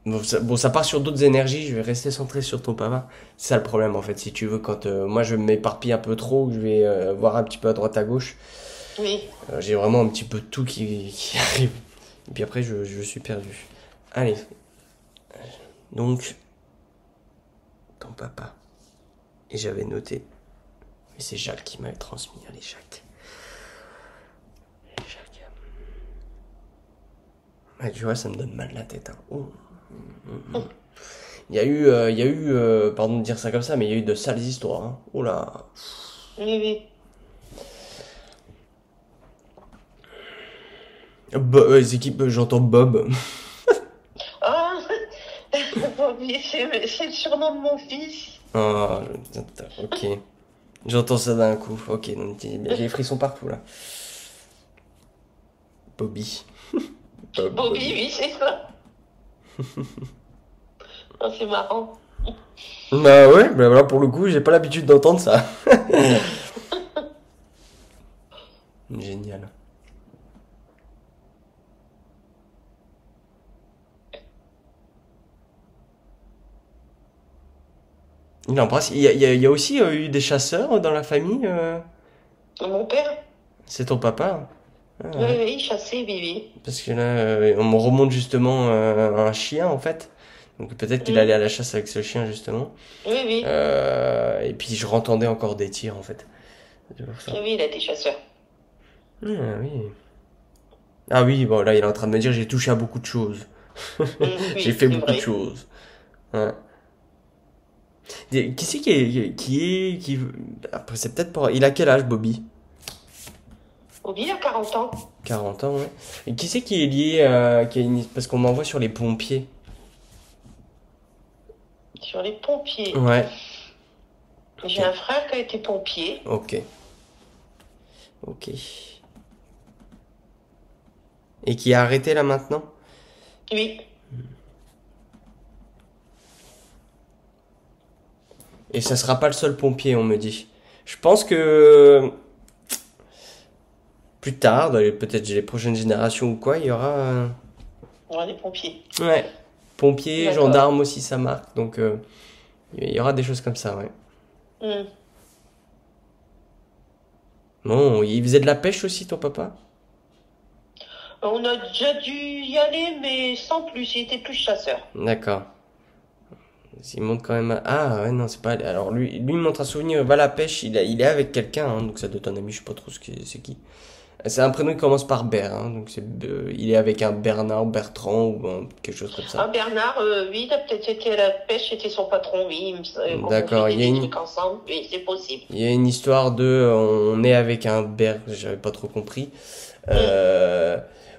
Bon, ça part sur d'autres énergies, je vais rester centré sur ton papa. C'est ça le problème en fait, si tu veux, quand moi je m'éparpille un peu trop, que je vais voir un petit peu à droite à gauche, Oui. j'ai vraiment un petit peu tout qui arrive. Et puis après, je suis perdu. Allez, donc, ton papa. Et j'avais noté. Mais c'est Jacques qui m'avait transmis. Allez, Jacques. Jacques. Ouais, tu vois, ça me donne mal la tête, hein. Oh. Pardon de dire ça comme ça, mais il y a eu de sales histoires, hein. Oh là. Oui, oui. C'est qui, j'entends Bob. Ah, Bobby, c'est le surnom de mon fils. Ah, ok. J'entends ça d'un coup. Ok, donc j'ai les frissons partout là. Bobby. Bobby, oui, c'est ça. Ah, c'est marrant. Bah ouais, bah voilà, pour le coup, j'ai pas l'habitude d'entendre ça. Génial. Il embrasse. Il y a aussi eu des chasseurs dans la famille. Mon père, C'est ton papa? Ah oui, ouais. oui, chassé, oui, oui. Parce que là, on me remonte justement un chien en fait. Donc peut-être qu'il allait Mm. à la chasse avec ce chien justement. Oui, oui. Et puis je rentendais encore des tirs en fait. C'est pour Oui, ça. oui, il a été chasseur. Ah oui. Ah oui, bon là il est en train de me dire j'ai touché à beaucoup de choses. J'ai Oui, fait c'est beaucoup de vrai. choses. Ouais. Qui c'est qui après c'est peut-être pour il a quel âge Bobby? Bobby a 40 ans. 40 ans ouais. Et qui c'est qui est lié qui a parce qu'on m'envoie sur les pompiers. Sur les pompiers. Ouais. J'ai un frère qui a été pompier. Ok. Ok. Et qui est arrêté là maintenant? Oui. Et ça sera pas le seul pompier, on me dit. Je pense que plus tard, peut-être les prochaines générations ou quoi, il y aura On a des pompiers. ouais, pompiers, D'accord. gendarmes aussi ça marque. Donc il y aura des choses comme ça, ouais. Mm. Bon, il faisait de la pêche aussi ton papa? On a déjà dû y aller, mais sans plus. Il était plus chasseur. D'accord. Il montre quand même ah ouais non, c'est pas alors lui il montre un souvenir, il va à la pêche, il est avec quelqu'un hein, donc ça doit être un ami, je sais pas trop c'est qui. C'est un prénom qui commence par Ber, hein, donc il est avec un Bernard, Bertrand ou quelque chose comme Ah, ça. Bernard, oui, il a peut-être été à la pêche, c'était son patron, oui. Comme on D'accord, faisait des trucs ensemble, oui, c'est possible. il y a une histoire de, on est avec un Ber, j'avais pas trop compris. Mm. Euh,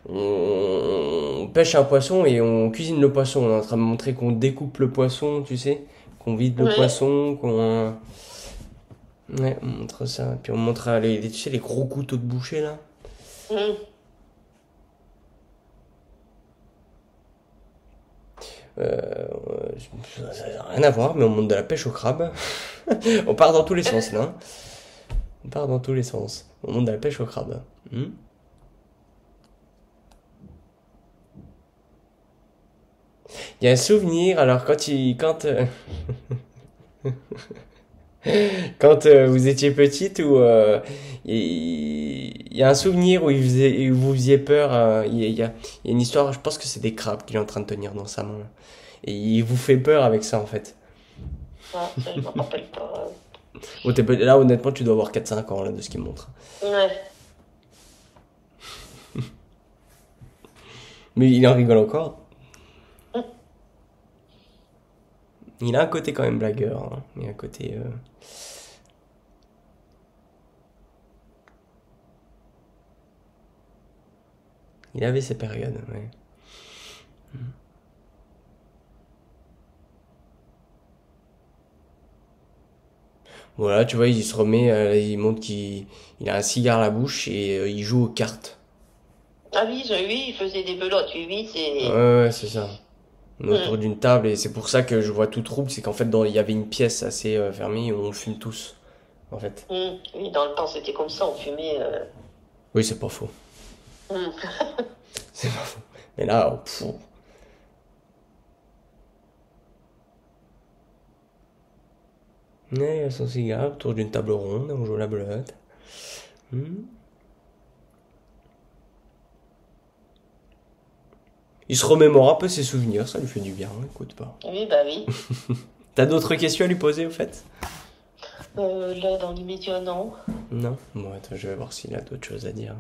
on pêche un poisson et on cuisine le poisson. On est en train de montrer qu'on découpe le poisson, tu sais, qu'on vide le Ouais. poisson, ouais, on montre ça. Puis on montre tu sais, les gros couteaux de boucher là. Mm. Euh, ça n'a rien à voir, mais on monte de la pêche au crabe. On part dans tous les sens là, hein. On part dans tous les sens. On monte de la pêche au crabe. Hmm. Il y a un souvenir, alors quand vous étiez petite, il y a un souvenir où, où vous faisiez peur, il y a une histoire, je pense que c'est des crabes qu'il est en train de tenir dans sa main. Et il vous fait peur avec ça en fait. Ah, ça, je m'en rappelle pas. Oh, là honnêtement tu dois avoir 4 5 ans là de ce qu'il montre. Ouais. Mais il en rigole encore. Il a un côté quand même blagueur, hein. Il a un côté... Il avait ses périodes, ouais. Voilà, tu vois, il se remet, il montre il a un cigare à la bouche et il joue aux cartes. Ah oui, oui, il faisait des belotes, oui, oui, Ouais, c'est... ouais, c'est ça. On est autour Mm. d'une table et c'est pour ça que je vois tout trouble, c'est qu'en fait, il y avait une pièce assez fermée où on fume tous, en fait. Mm. Oui, dans le temps, c'était comme ça, on fumait... Oui, c'est pas faux. Mm. C'est pas faux. Mais là, pfff. Ouais, il a son cigare autour d'une table ronde, on joue à la belote. Hmm. Il se remémore un peu ses souvenirs, ça lui fait du bien, écoute pas. Oui, bah oui. T'as d'autres questions à lui poser, au fait? Là, dans l'immédiat, non. Non? Bon, attends, je vais voir s'il a d'autres choses à dire.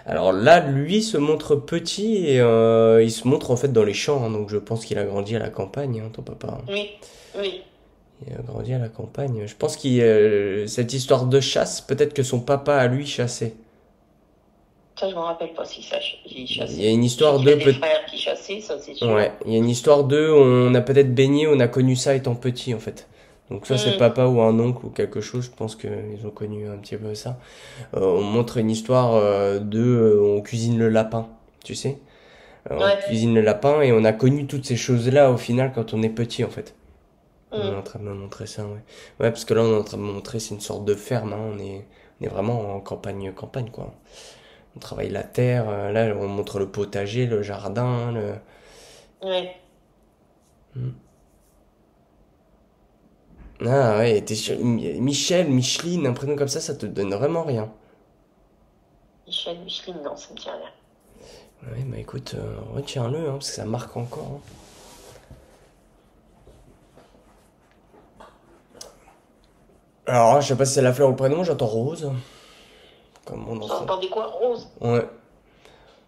Alors là, lui se montre petit et il se montre en fait dans les champs, hein, donc je pense qu'il a grandi à la campagne, hein, ton papa, hein. Oui, oui. Il a grandi à la campagne. Je pense cette histoire de chasse, peut-être que son papa à lui chassait. Ça, je m'en rappelle pas si ça, il Il y a chassait. une Je sais histoire qu'il a de des frères qui chassaient, ça, c'est sûr. ouais, il y a une histoire de on a peut-être baigné, on a connu ça étant petit en fait. Donc ça c'est Hmm. papa ou un oncle ou quelque chose, je pense qu'ils ont connu un petit peu ça. On montre une histoire on cuisine le lapin, tu sais. On Ouais. cuisine le lapin et on a connu toutes ces choses-là au final quand on est petit en fait. On est Hmm. en train de me montrer ça, ouais. Ouais, parce que là on est en train de me montrer, c'est une sorte de ferme, hein. On est vraiment en campagne, campagne quoi. On travaille la terre, là on montre le potager, le jardin, le... Ouais. Hmm. Ah ouais, Michel, Micheline, un prénom comme ça te donne vraiment rien. Michel, Micheline, non, ça me dit rien. Ouais, bah écoute, retiens-le, hein, parce que ça marque encore, hein. Alors, je sais pas si c'est la fleur ou le prénom, j'entends Rose, comme mon Vous enfant. entendez quoi? Rose? Ouais,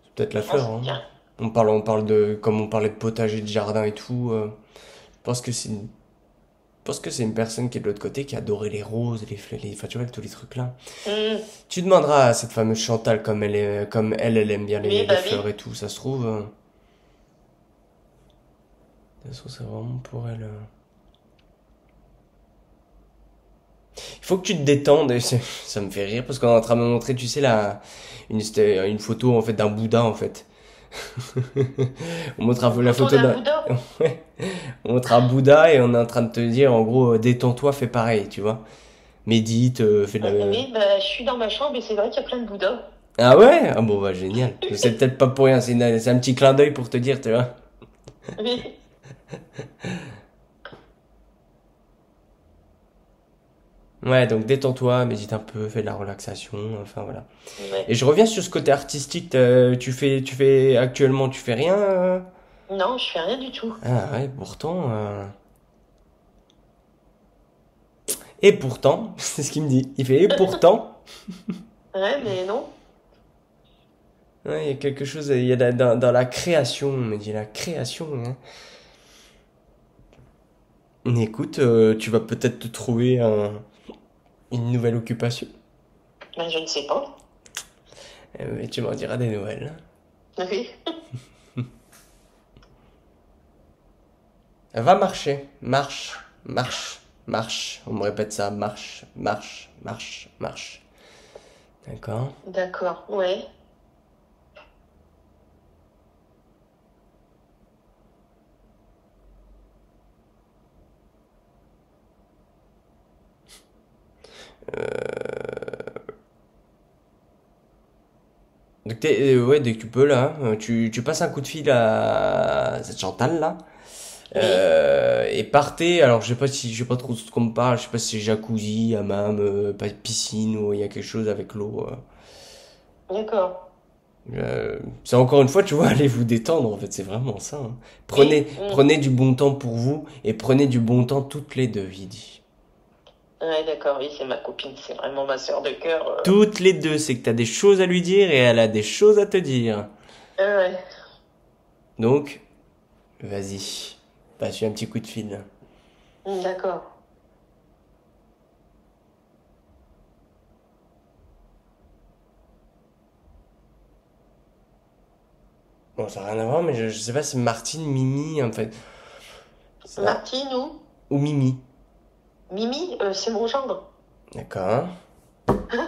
c'est peut-être la Non, fleur, ça me hein. dit rien. On parle de, comme on parlait de potager, de jardin et tout, je pense que c'est une, je pense que c'est une personne qui est de l'autre côté, qui adorait les roses, les fleurs, enfin, tu vois, tous les trucs là. Hmm. Tu demanderas à cette fameuse Chantal, comme elle aime bien Oui, les bah fleurs oui. et tout, ça se trouve, de toute façon, c'est vraiment pour elle. Il faut que tu te détendes, et ça me fait rire, parce qu'on est en train de me montrer, tu sais, c'était une photo, en fait, d'un Bouddha, en fait. On montre Une la photo photo d'un d'un, Bouddha? ouais. On montre un Bouddha et on est en train de te dire, en gros, détends-toi, fais pareil, tu vois. Médite, fais de la... Oui, bah, je suis dans ma chambre et c'est vrai qu'il y a plein de Bouddhas. Ah ouais? Ah bon, bah, génial. C'est peut-être pas pour rien, c'est un petit clin d'œil pour te dire, tu vois. Oui. Ouais, donc détends-toi, médite un peu, fais de la relaxation, enfin voilà. Et Ouais. je reviens sur ce côté artistique, actuellement, tu fais rien, Non, je fais rien du tout. Ah ouais, pourtant, et pourtant, c'est ce qu'il me dit. Il fait, et pourtant, Ouais, mais non. ouais, il y a quelque chose, il y a dans la création, on me dit la création, hein. Écoute, tu vas peut-être te trouver une nouvelle occupation. Ben, je ne sais pas. Et tu m'en diras des nouvelles. Oui. Va marcher, marche, marche, marche. On me répète ça, marche, marche, marche, marche. D'accord. D'accord, ouais. Donc ouais, dès que tu peux là, tu passes un coup de fil à cette Chantal là. Oui. Et partez, alors je sais pas trop de ce qu'on me parle, je sais pas si c'est jacuzzi, hammam, piscine ou il y a quelque chose avec l'eau. D'accord. C'est encore une fois, tu vois, allez vous détendre en fait, c'est vraiment ça, hein. Oui. Prenez du bon temps pour vous et prenez du bon temps toutes les deux, il dit. Ouais, d'accord, oui, c'est ma copine. C'est vraiment ma sœur de cœur. Toutes les deux, c'est que t'as des choses à lui dire et elle a des choses à te dire. Ouais. Donc, vas-y, passe-lui un petit coup de fil. D'accord. Bon, ça n'a rien à voir, mais je sais pas, c'est Martine, Mimi, en fait. Ça. Martine ou Ou Mimi. Mimi, c'est mon gendre. D'accord. Hein?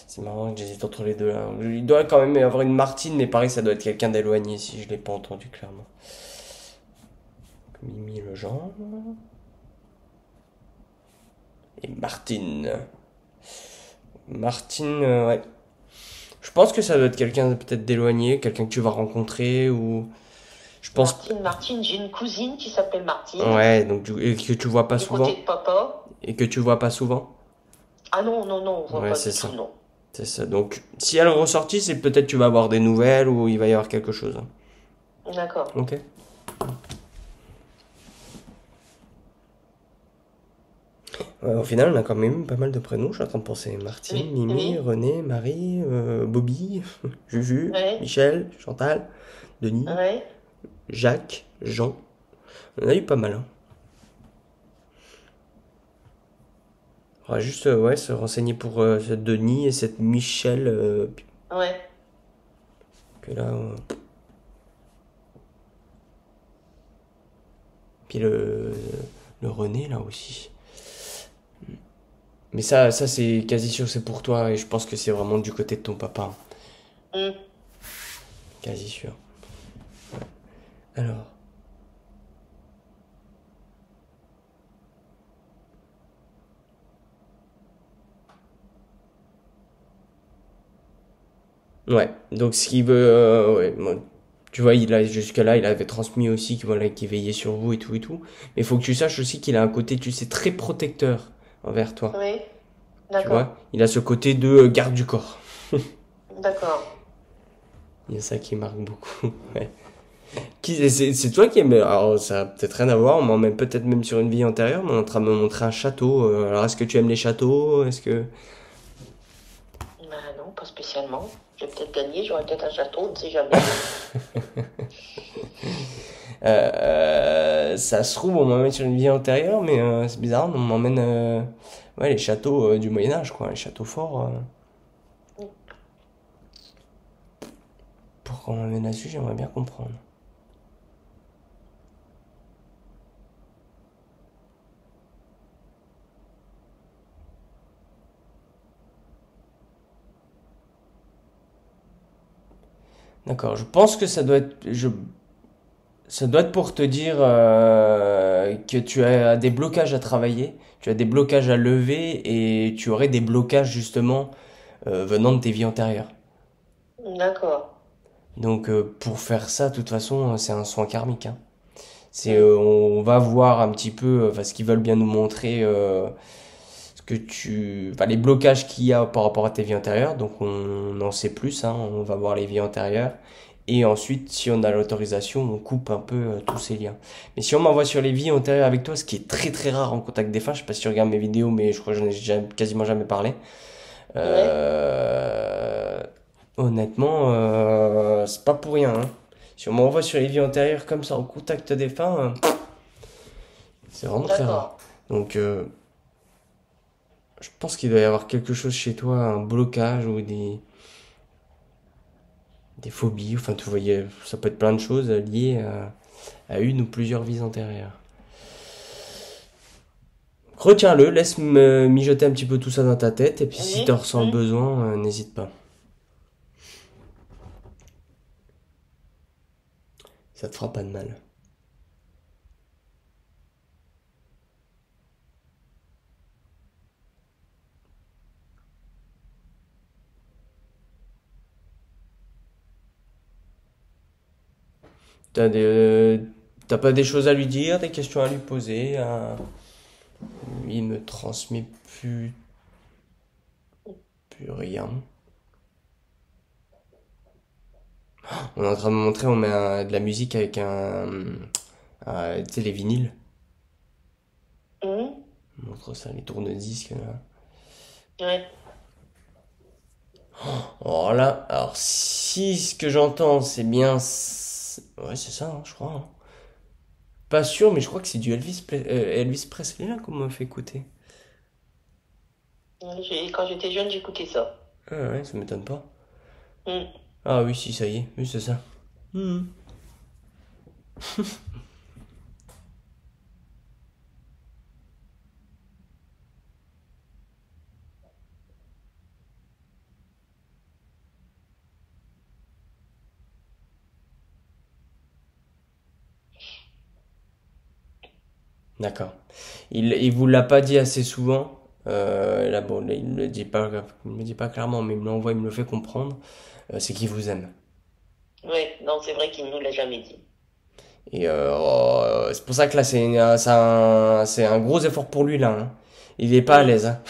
C'est marrant que j'hésite entre les deux là. Il doit quand même y avoir une Martine, mais pareil, ça doit être quelqu'un d'éloigné si je l'ai pas entendu clairement. Mimi le genre. Et Martine. Martine, ouais. Je pense que ça doit être quelqu'un peut-être d'éloigné, quelqu'un que tu vas rencontrer ou. Je pense. Martine, j'ai une cousine qui s'appelle Martine, Ouais, donc et que tu vois pas du côté souvent. de papa. Et que tu vois pas souvent. Ah non, non, non, on voit Ouais, pas c'est du tout, ça. non. C'est ça. Donc, si elle est ressortie, c'est peut-être tu vas avoir des nouvelles ou il va y avoir quelque chose, hein. D'accord. Ok. Ouais, au final, on a quand même eu pas mal de prénoms. Je suis en train de penser Martine, Oui, Mimi, oui, René, Marie, Bobby, Juju, ouais, Michel, Chantal, Denis, ouais. Jacques, Jean. On a eu pas mal, hein. On va juste ouais, se renseigner pour ce Denis et cette Michel. Ouais. Que là. Puis Le René, là aussi. Mais ça c'est quasi sûr, c'est pour toi. Et je pense que c'est vraiment du côté de ton papa, hein. Hmm. Quasi sûr. Alors. Ouais. Donc, ce qu'il veut. Ouais, bon, tu vois, jusque-là, il avait transmis aussi voilà, qu'il veillait sur vous et tout et tout. Mais il faut que tu saches aussi qu'il a un côté, tu sais, très protecteur envers toi. Oui, Tu d'accord, vois? Il a ce côté de garde du corps. d'accord. Il y a ça qui marque beaucoup. Ouais. C'est toi qui aime. Alors, ça a peut-être rien à voir, on m'emmène peut-être même sur une vie antérieure, mais on est en train de me montrer un château. Alors, est-ce que tu aimes les châteaux? Est-ce que. Ben non, pas spécialement. J'ai peut-être gagné, j'aurais peut-être un château, on ne sait jamais. Ça se trouve, on m'emmène sur une vie antérieure, mais c'est bizarre, on m'emmène. Ouais, les châteaux du Moyen-Âge, quoi. Les châteaux forts. Pourquoi on m'emmène là-dessus, j'aimerais bien comprendre. D'accord, je pense que ça doit être pour te dire que tu as des blocages à travailler, tu as des blocages à lever et tu aurais des blocages justement venant de tes vies antérieures. D'accord. Donc pour faire ça, de toute façon, c'est un soin karmique, hein. Hmm. On va voir un petit peu, enfin, ce qu'ils veulent bien nous montrer, enfin, les blocages qu'il y a par rapport à tes vies antérieures. Donc on en sait plus, hein, on va voir les vies antérieures. Et ensuite, si on a l'autorisation, on coupe un peu tous ces liens. Mais si on m'envoie sur les vies antérieures avec toi, ce qui est très très rare en contact défunt, je sais pas si tu regardes mes vidéos, mais je crois que j'en ai quasiment jamais parlé. Ouais, Euh, Honnêtement, c'est pas pour rien, hein. Si on m'envoie sur les vies antérieures comme ça en contact défunt, c'est vraiment très rare. d'accord. Donc, je pense qu'il doit y avoir quelque chose chez toi, un blocage ou des phobies. Enfin, tu voyais, ça peut être plein de choses liées à une ou plusieurs vies antérieures. Retiens-le, laisse me mijoter un petit peu tout ça dans ta tête, et puis si tu Oui, ressens le besoin, n'hésite pas. Ça te fera pas de mal. T'as pas des choses à lui dire, des questions à lui poser, il me transmet plus rien. On est en train de me montrer, on met de la musique avec tu sais, les vinyles. hmm, On montre ça, les tourne-disques, là. ouais, Alors là, alors si ce que j'entends c'est bien, ouais c'est ça, hein, je crois, hein. Pas sûr, mais je crois que c'est du Elvis Presley là qu'on m'a fait écouter. Quand j'étais jeune, j'écoutais ça. Ah ouais, ça m'étonne pas. Hmm, Ah oui, si, ça y est, oui, c'est ça. Mhm. D'accord. Il vous l'a pas dit assez souvent. Là, bon, là, il me le dit pas clairement, mais il me l'envoie, il me le fait comprendre. C'est qu'il vous aime. ouais, non, c'est vrai qu'il ne nous l'a jamais dit. Et c'est pour ça que là, c'est un gros effort pour lui, là, hein. Il est pas à Hmm, l'aise, hein.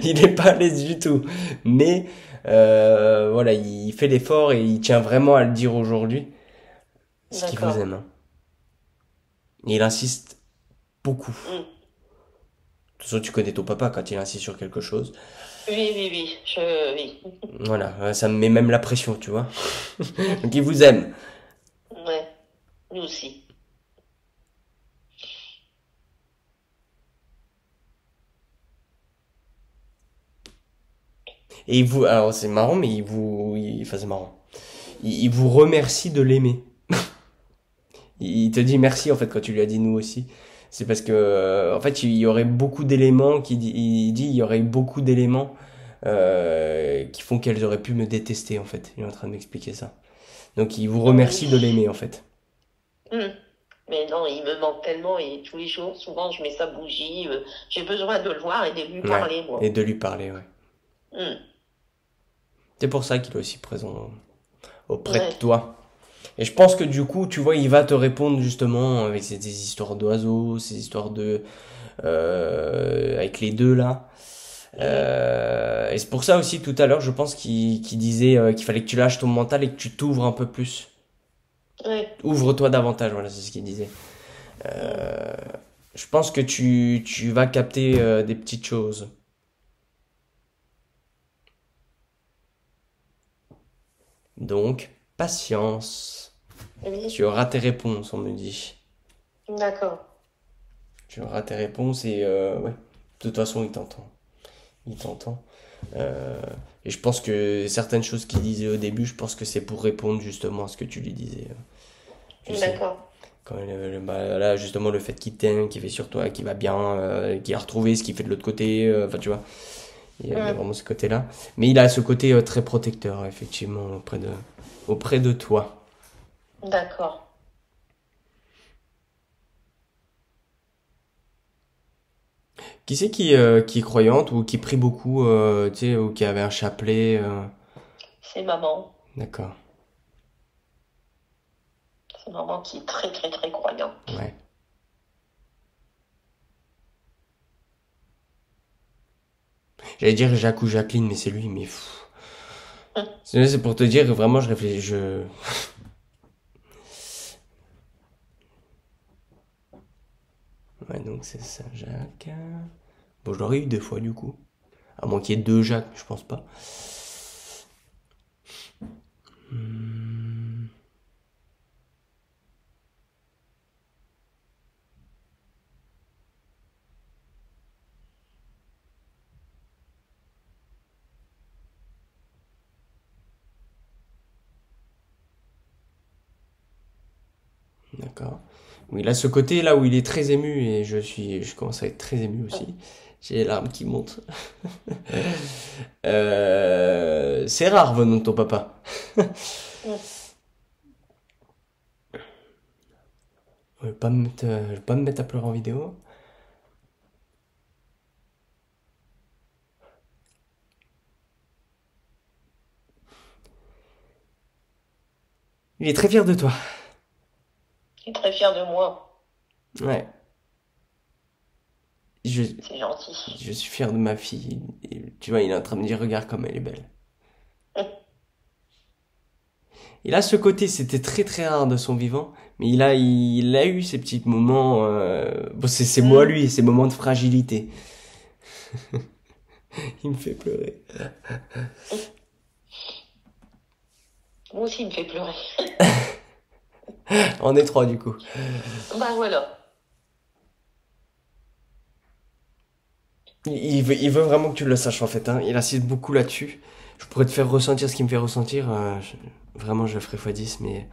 Il est pas à l'aise du tout. Mais voilà, il fait l'effort et il tient vraiment à le dire aujourd'hui. Ce qu'il vous d'accord. aime, hein. Et il insiste beaucoup. Hmm. De toute façon, tu connais ton papa quand il insiste sur quelque chose. Oui, oui, oui, oui. Voilà, ça me met même la pression, tu vois. Donc il vous aime. Ouais, nous aussi. Et alors c'est marrant, mais enfin c'est marrant. Il vous remercie de l'aimer. Il te dit merci en fait quand tu lui as dit nous aussi. C'est parce que, en fait, il y aurait beaucoup d'éléments il dit, il y aurait beaucoup d'éléments qui font qu'elles auraient pu me détester, en fait. Il est en train de m'expliquer ça. Donc, il vous Oui. remercie de l'aimer, en fait. Hmm. Mais non, il me manque tellement et tous les jours, souvent, je mets sa bougie. J'ai besoin de le voir et de lui Ouais. parler, Et moi. de lui parler, ouais. Hmm. C'est pour ça qu'il est aussi présent auprès de Ouais. toi. Et je pense que du coup, tu vois, il va te répondre justement avec ces histoires d'oiseaux, ces histoires de avec les deux là. Mhm. Et c'est pour ça aussi tout à l'heure, je pense qu'il disait qu'il fallait que tu lâches ton mental et que tu t'ouvres un peu plus. Ouais. Ouvre-toi davantage, voilà, c'est ce qu'il disait. Hmm. Je pense que tu vas capter des petites choses. Donc, patience. Oui. Tu auras tes réponses, on me dit. D'accord. Tu auras tes réponses et ouais. De toute façon, il t'entend. Il t'entend. Euh, et je pense que certaines choses qu'il disait au début, je pense que c'est pour répondre justement à ce que tu lui disais. Tu sais, D'accord. quand bah, là justement le fait qu'il t'aime, qu'il fait sur toi, qu'il va bien, qu'il a retrouvé ce qu'il fait de l'autre côté, enfin tu vois, il y a Hmm. vraiment ce côté-là. Mais il a ce côté très protecteur effectivement auprès de toi. D'accord. Qui c'est qui est croyante ou qui prie beaucoup, tu sais, ou qui avait un chapelet, C'est maman. d'accord, C'est maman qui est très, très, très croyante. ouais. J'allais dire Jacques ou Jacqueline, mais c'est lui, mais pff. Hmm. C'est pour te dire que vraiment je réfléchis, Ouais, donc c'est ça, Jacques. Bon, je l'aurais eu deux fois du coup. À moins qu'il y ait deux Jacques, mais je pense pas. Hmm, d'accord. Oui, il a ce côté là où il est très ému et je commence à être très ému aussi. J'ai les larmes qui montent. C'est rare venant de ton papa. Hmm. Je vais pas me mettre à pleurer en vidéo. Il est très fier de toi. Il est très fier de moi. Ouais. Je, C'est gentil. je suis fier de ma fille. Et tu vois, il est en train de me dire, regarde comme elle est belle. Hmm. Il a ce côté, c'était très très rare de son vivant, mais il a eu ces petits moments, bon, c'est moi Hmm. lui, ces moments de fragilité. Il me fait pleurer. Moi aussi, il me fait pleurer. On est trois du coup. Bah voilà. Il veut vraiment que tu le saches en fait, hein. Il insiste beaucoup là-dessus. Je pourrais te faire ressentir ce qu'il me fait ressentir. Vraiment, je le ferai fois 10, mais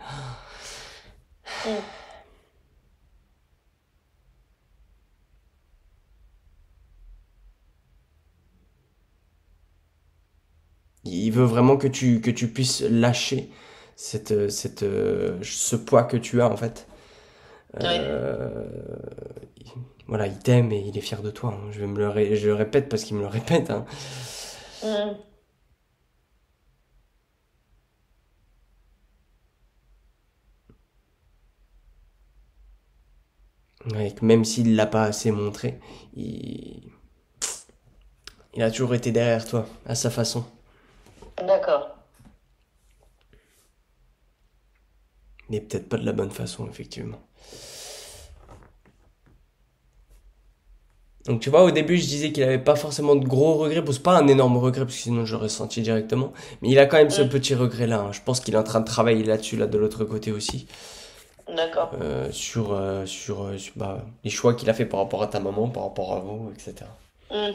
Hmm. il veut vraiment que tu puisses lâcher ce poids que tu as en fait. Ouais. Euh, voilà, il t'aime et il est fier de toi, hein. Je le répète parce qu'il me le répète, hein. Hmm. Ouais, que même s'il l'a pas assez montré, il a toujours été derrière toi, à sa façon. D'accord. Mais peut-être pas de la bonne façon, effectivement. Donc tu vois, au début, je disais qu'il avait pas forcément de gros regrets. Bon, c'est pas un énorme regret, parce que sinon je l'aurais senti directement. Mais il a quand même ce Hmm. petit regret-là, hein. Je pense qu'il est en train de travailler là-dessus, là, de l'autre côté aussi. D'accord. Sur, bah, les choix qu'il a fait par rapport à ta maman, par rapport à vous, etc. Hmm.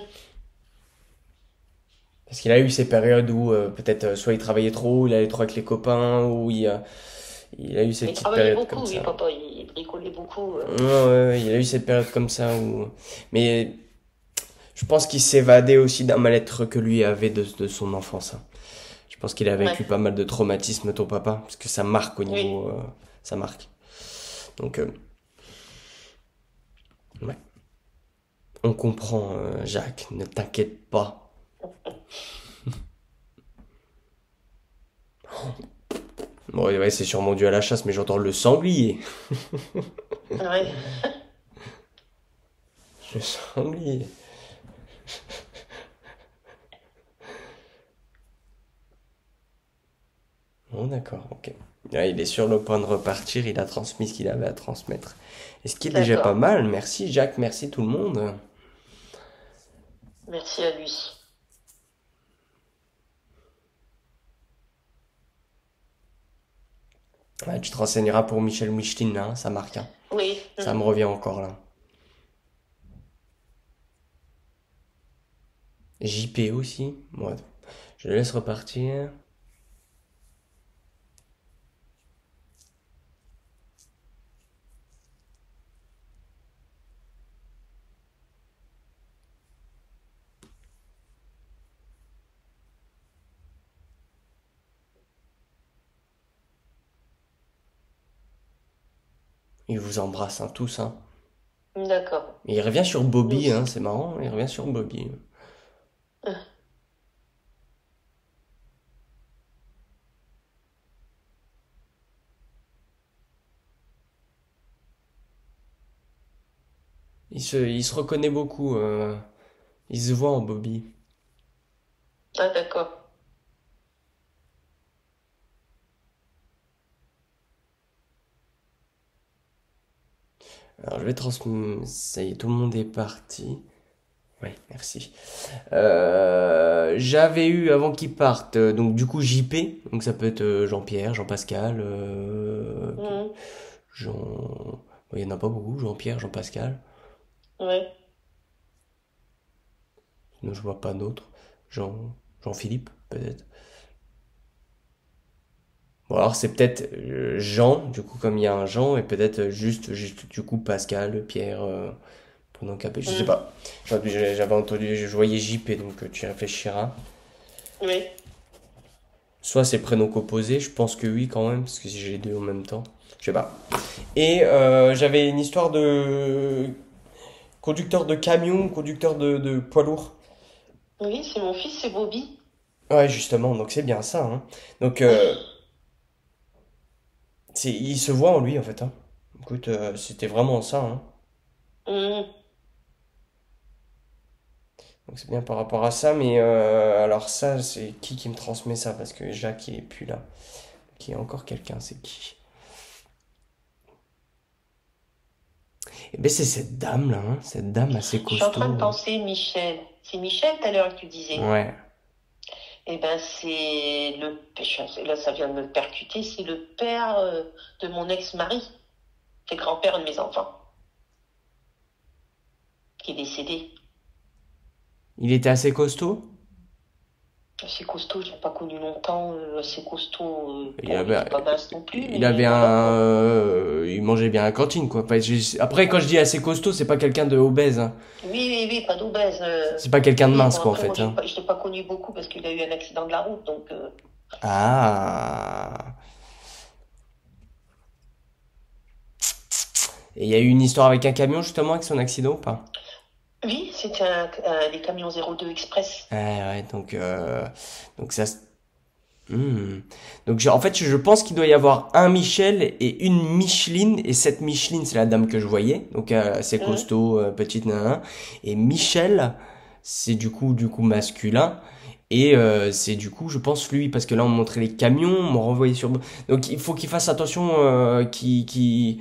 Parce qu'il a eu ces périodes où peut-être soit il travaillait trop, il allait trop avec les copains, ou il a eu ces Il petites travaillait périodes comme beaucoup, oui, ça. papa. Il bricolait beaucoup. Ouais, il a eu cette période comme ça où... Mais je pense qu'il s'évadait aussi d'un mal-être que lui avait de son enfance, hein. Je pense qu'il a Ouais, vécu pas mal de traumatismes, ton papa, parce que ça marque au oui, niveau... ça marque. Donc, ouais. On comprend, Jacques, ne t'inquiète pas. Bon, ouais, c'est sûrement dû à la chasse, mais j'entends le sanglier. ouais. Le sanglier. Bon, d'accord, ok. Là, il est sur le point de repartir, il a transmis ce qu'il avait à transmettre. Et ce qui est déjà pas D'accord. mal, merci Jacques, merci tout le monde. Merci à lui. Ouais, tu te renseigneras pour Michel Micheline, là, hein, ça marque, hein. Oui. Ça me revient encore, là. JP aussi. Ouais. Je le laisse repartir. Il vous embrasse, hein, tous, hein. D'accord. Et il revient sur Nous Bobby, hein, aussi. c'est marrant, il revient sur Bobby. Il se reconnaît beaucoup, il se voit en Bobby. Ah, d'accord. Alors je vais transmettre. Ça y est, tout le monde est parti. Oui, merci. J'avais eu avant qu'ils partent, donc du coup JP, donc ça peut être Jean-Pierre, Jean-Pascal, Mhm. Jean. Bon, il y en a pas beaucoup, Jean-Pierre, Jean-Pascal. Ouais. Sinon je vois pas d'autres. Jean. Jean-Philippe, peut-être. Bon alors c'est peut-être Jean, du coup comme il y a un Jean, et peut-être juste du coup Pascal, Pierre, pendant Capé, je sais Mhm. pas. J'avais entendu, je voyais JP, donc tu y réfléchiras. Oui. Soit c'est prénom composé, je pense que oui quand même, parce que si j'ai les deux en même temps, je sais pas. Et j'avais une histoire de conducteur de camion, conducteur de poids lourd. Oui, c'est mon fils, c'est Bobby. Ouais, justement, donc c'est bien ça, hein. Donc il se voit en lui en fait, hein. Écoute, c'était vraiment ça, hein. Mhm. Donc c'est bien par rapport à ça, mais alors ça, c'est qui me transmet ça? Parce que Jacques, il est plus là. Qui est encore quelqu'un, c'est qui? Eh ben c'est cette dame là, hein, cette dame assez Je suis en train de costaud. penser, Michel. C'est Michel tout à l'heure que tu disais. Ouais. Eh ben, c'est là, ça vient de me percuter. C'est le père de mon ex-mari. C'est le grand-père de mes enfants qui est décédé. Il était assez costaud. Assez costaud, je l'ai pas connu longtemps. Assez costaud. Il Bon, il avait, était pas mince non plus, il mais avait voilà quoi. il mangeait bien à la cantine quoi. Après quand je dis assez costaud, c'est pas quelqu'un de obèse, hein. Oui, oui, oui, pas d'obèse. C'est pas quelqu'un de Oui, mince bon, quoi en après, moi, fait, hein. je l'ai pas connu beaucoup parce qu'il a eu un accident de la route. Donc, Ah. Et il y a eu une histoire avec un camion justement avec son accident ou pas? oui, c'était des camions 02 Express. Ah ouais, donc ça. Hmm. Donc en fait, je pense qu'il doit y avoir un Michel et une Micheline, et cette Micheline, c'est la dame que je voyais, donc assez Hum, costaud, petite nana, et Michel, c'est du coup masculin, et c'est du coup, je pense lui, parce que là on me montrait les camions, on m'a renvoyé sur, donc il faut qu'il fasse attention, qu'il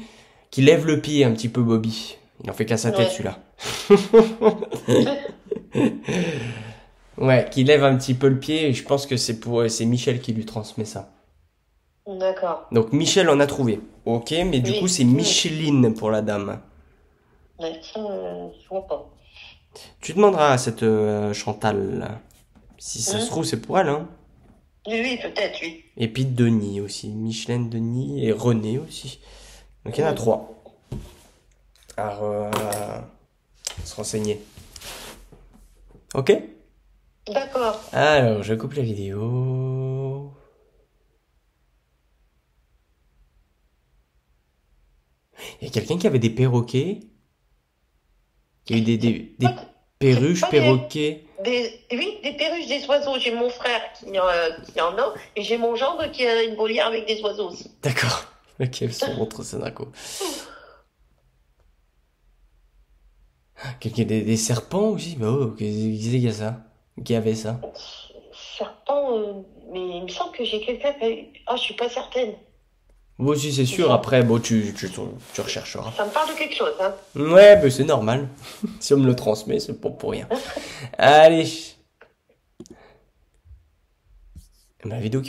lève le pied un petit peu Bobby. Il en fait qu'à sa tête ouais. celui-là. Ouais, qu'il lève un petit peu le pied, et je pense que c'est Michel qui lui transmet ça. D'accord. Donc Michel en a trouvé. Ok, mais du coup Oui. c'est Micheline pour la dame. Ouais, ça, je vois pas. Tu demanderas à cette Chantal là. Si ça se Hum, trouve c'est pour elle, hein. oui, oui, peut-être, oui. Et puis Denis aussi. Micheline, Denis et René aussi. Donc il y en a Hum, trois. se renseigner. Ok? D'accord. Alors, je coupe la vidéo. Il y a quelqu'un qui avait des perroquets. Il y a eu des perruches, Pas perroquets. oui, des perruches, des oiseaux. J'ai mon frère qui en a, et j'ai mon gendre qui a une volière avec des oiseaux aussi. D'accord. Ok, ça montre ça d'un coup. Quelqu'un des serpents aussi? Bah oh, qui c'est qu'il y a ça? Qui avait ça? Serpent, mais il me semble que j'ai quelqu'un qui... Ah, je suis pas certaine. Moi aussi, c'est Il me sûr. semble. Après, bon, tu rechercheras. Ça me parle de quelque chose, hein. Ouais, bah c'est normal. Si on me le transmet, c'est pas pour rien. Allez. Ma vidéo qui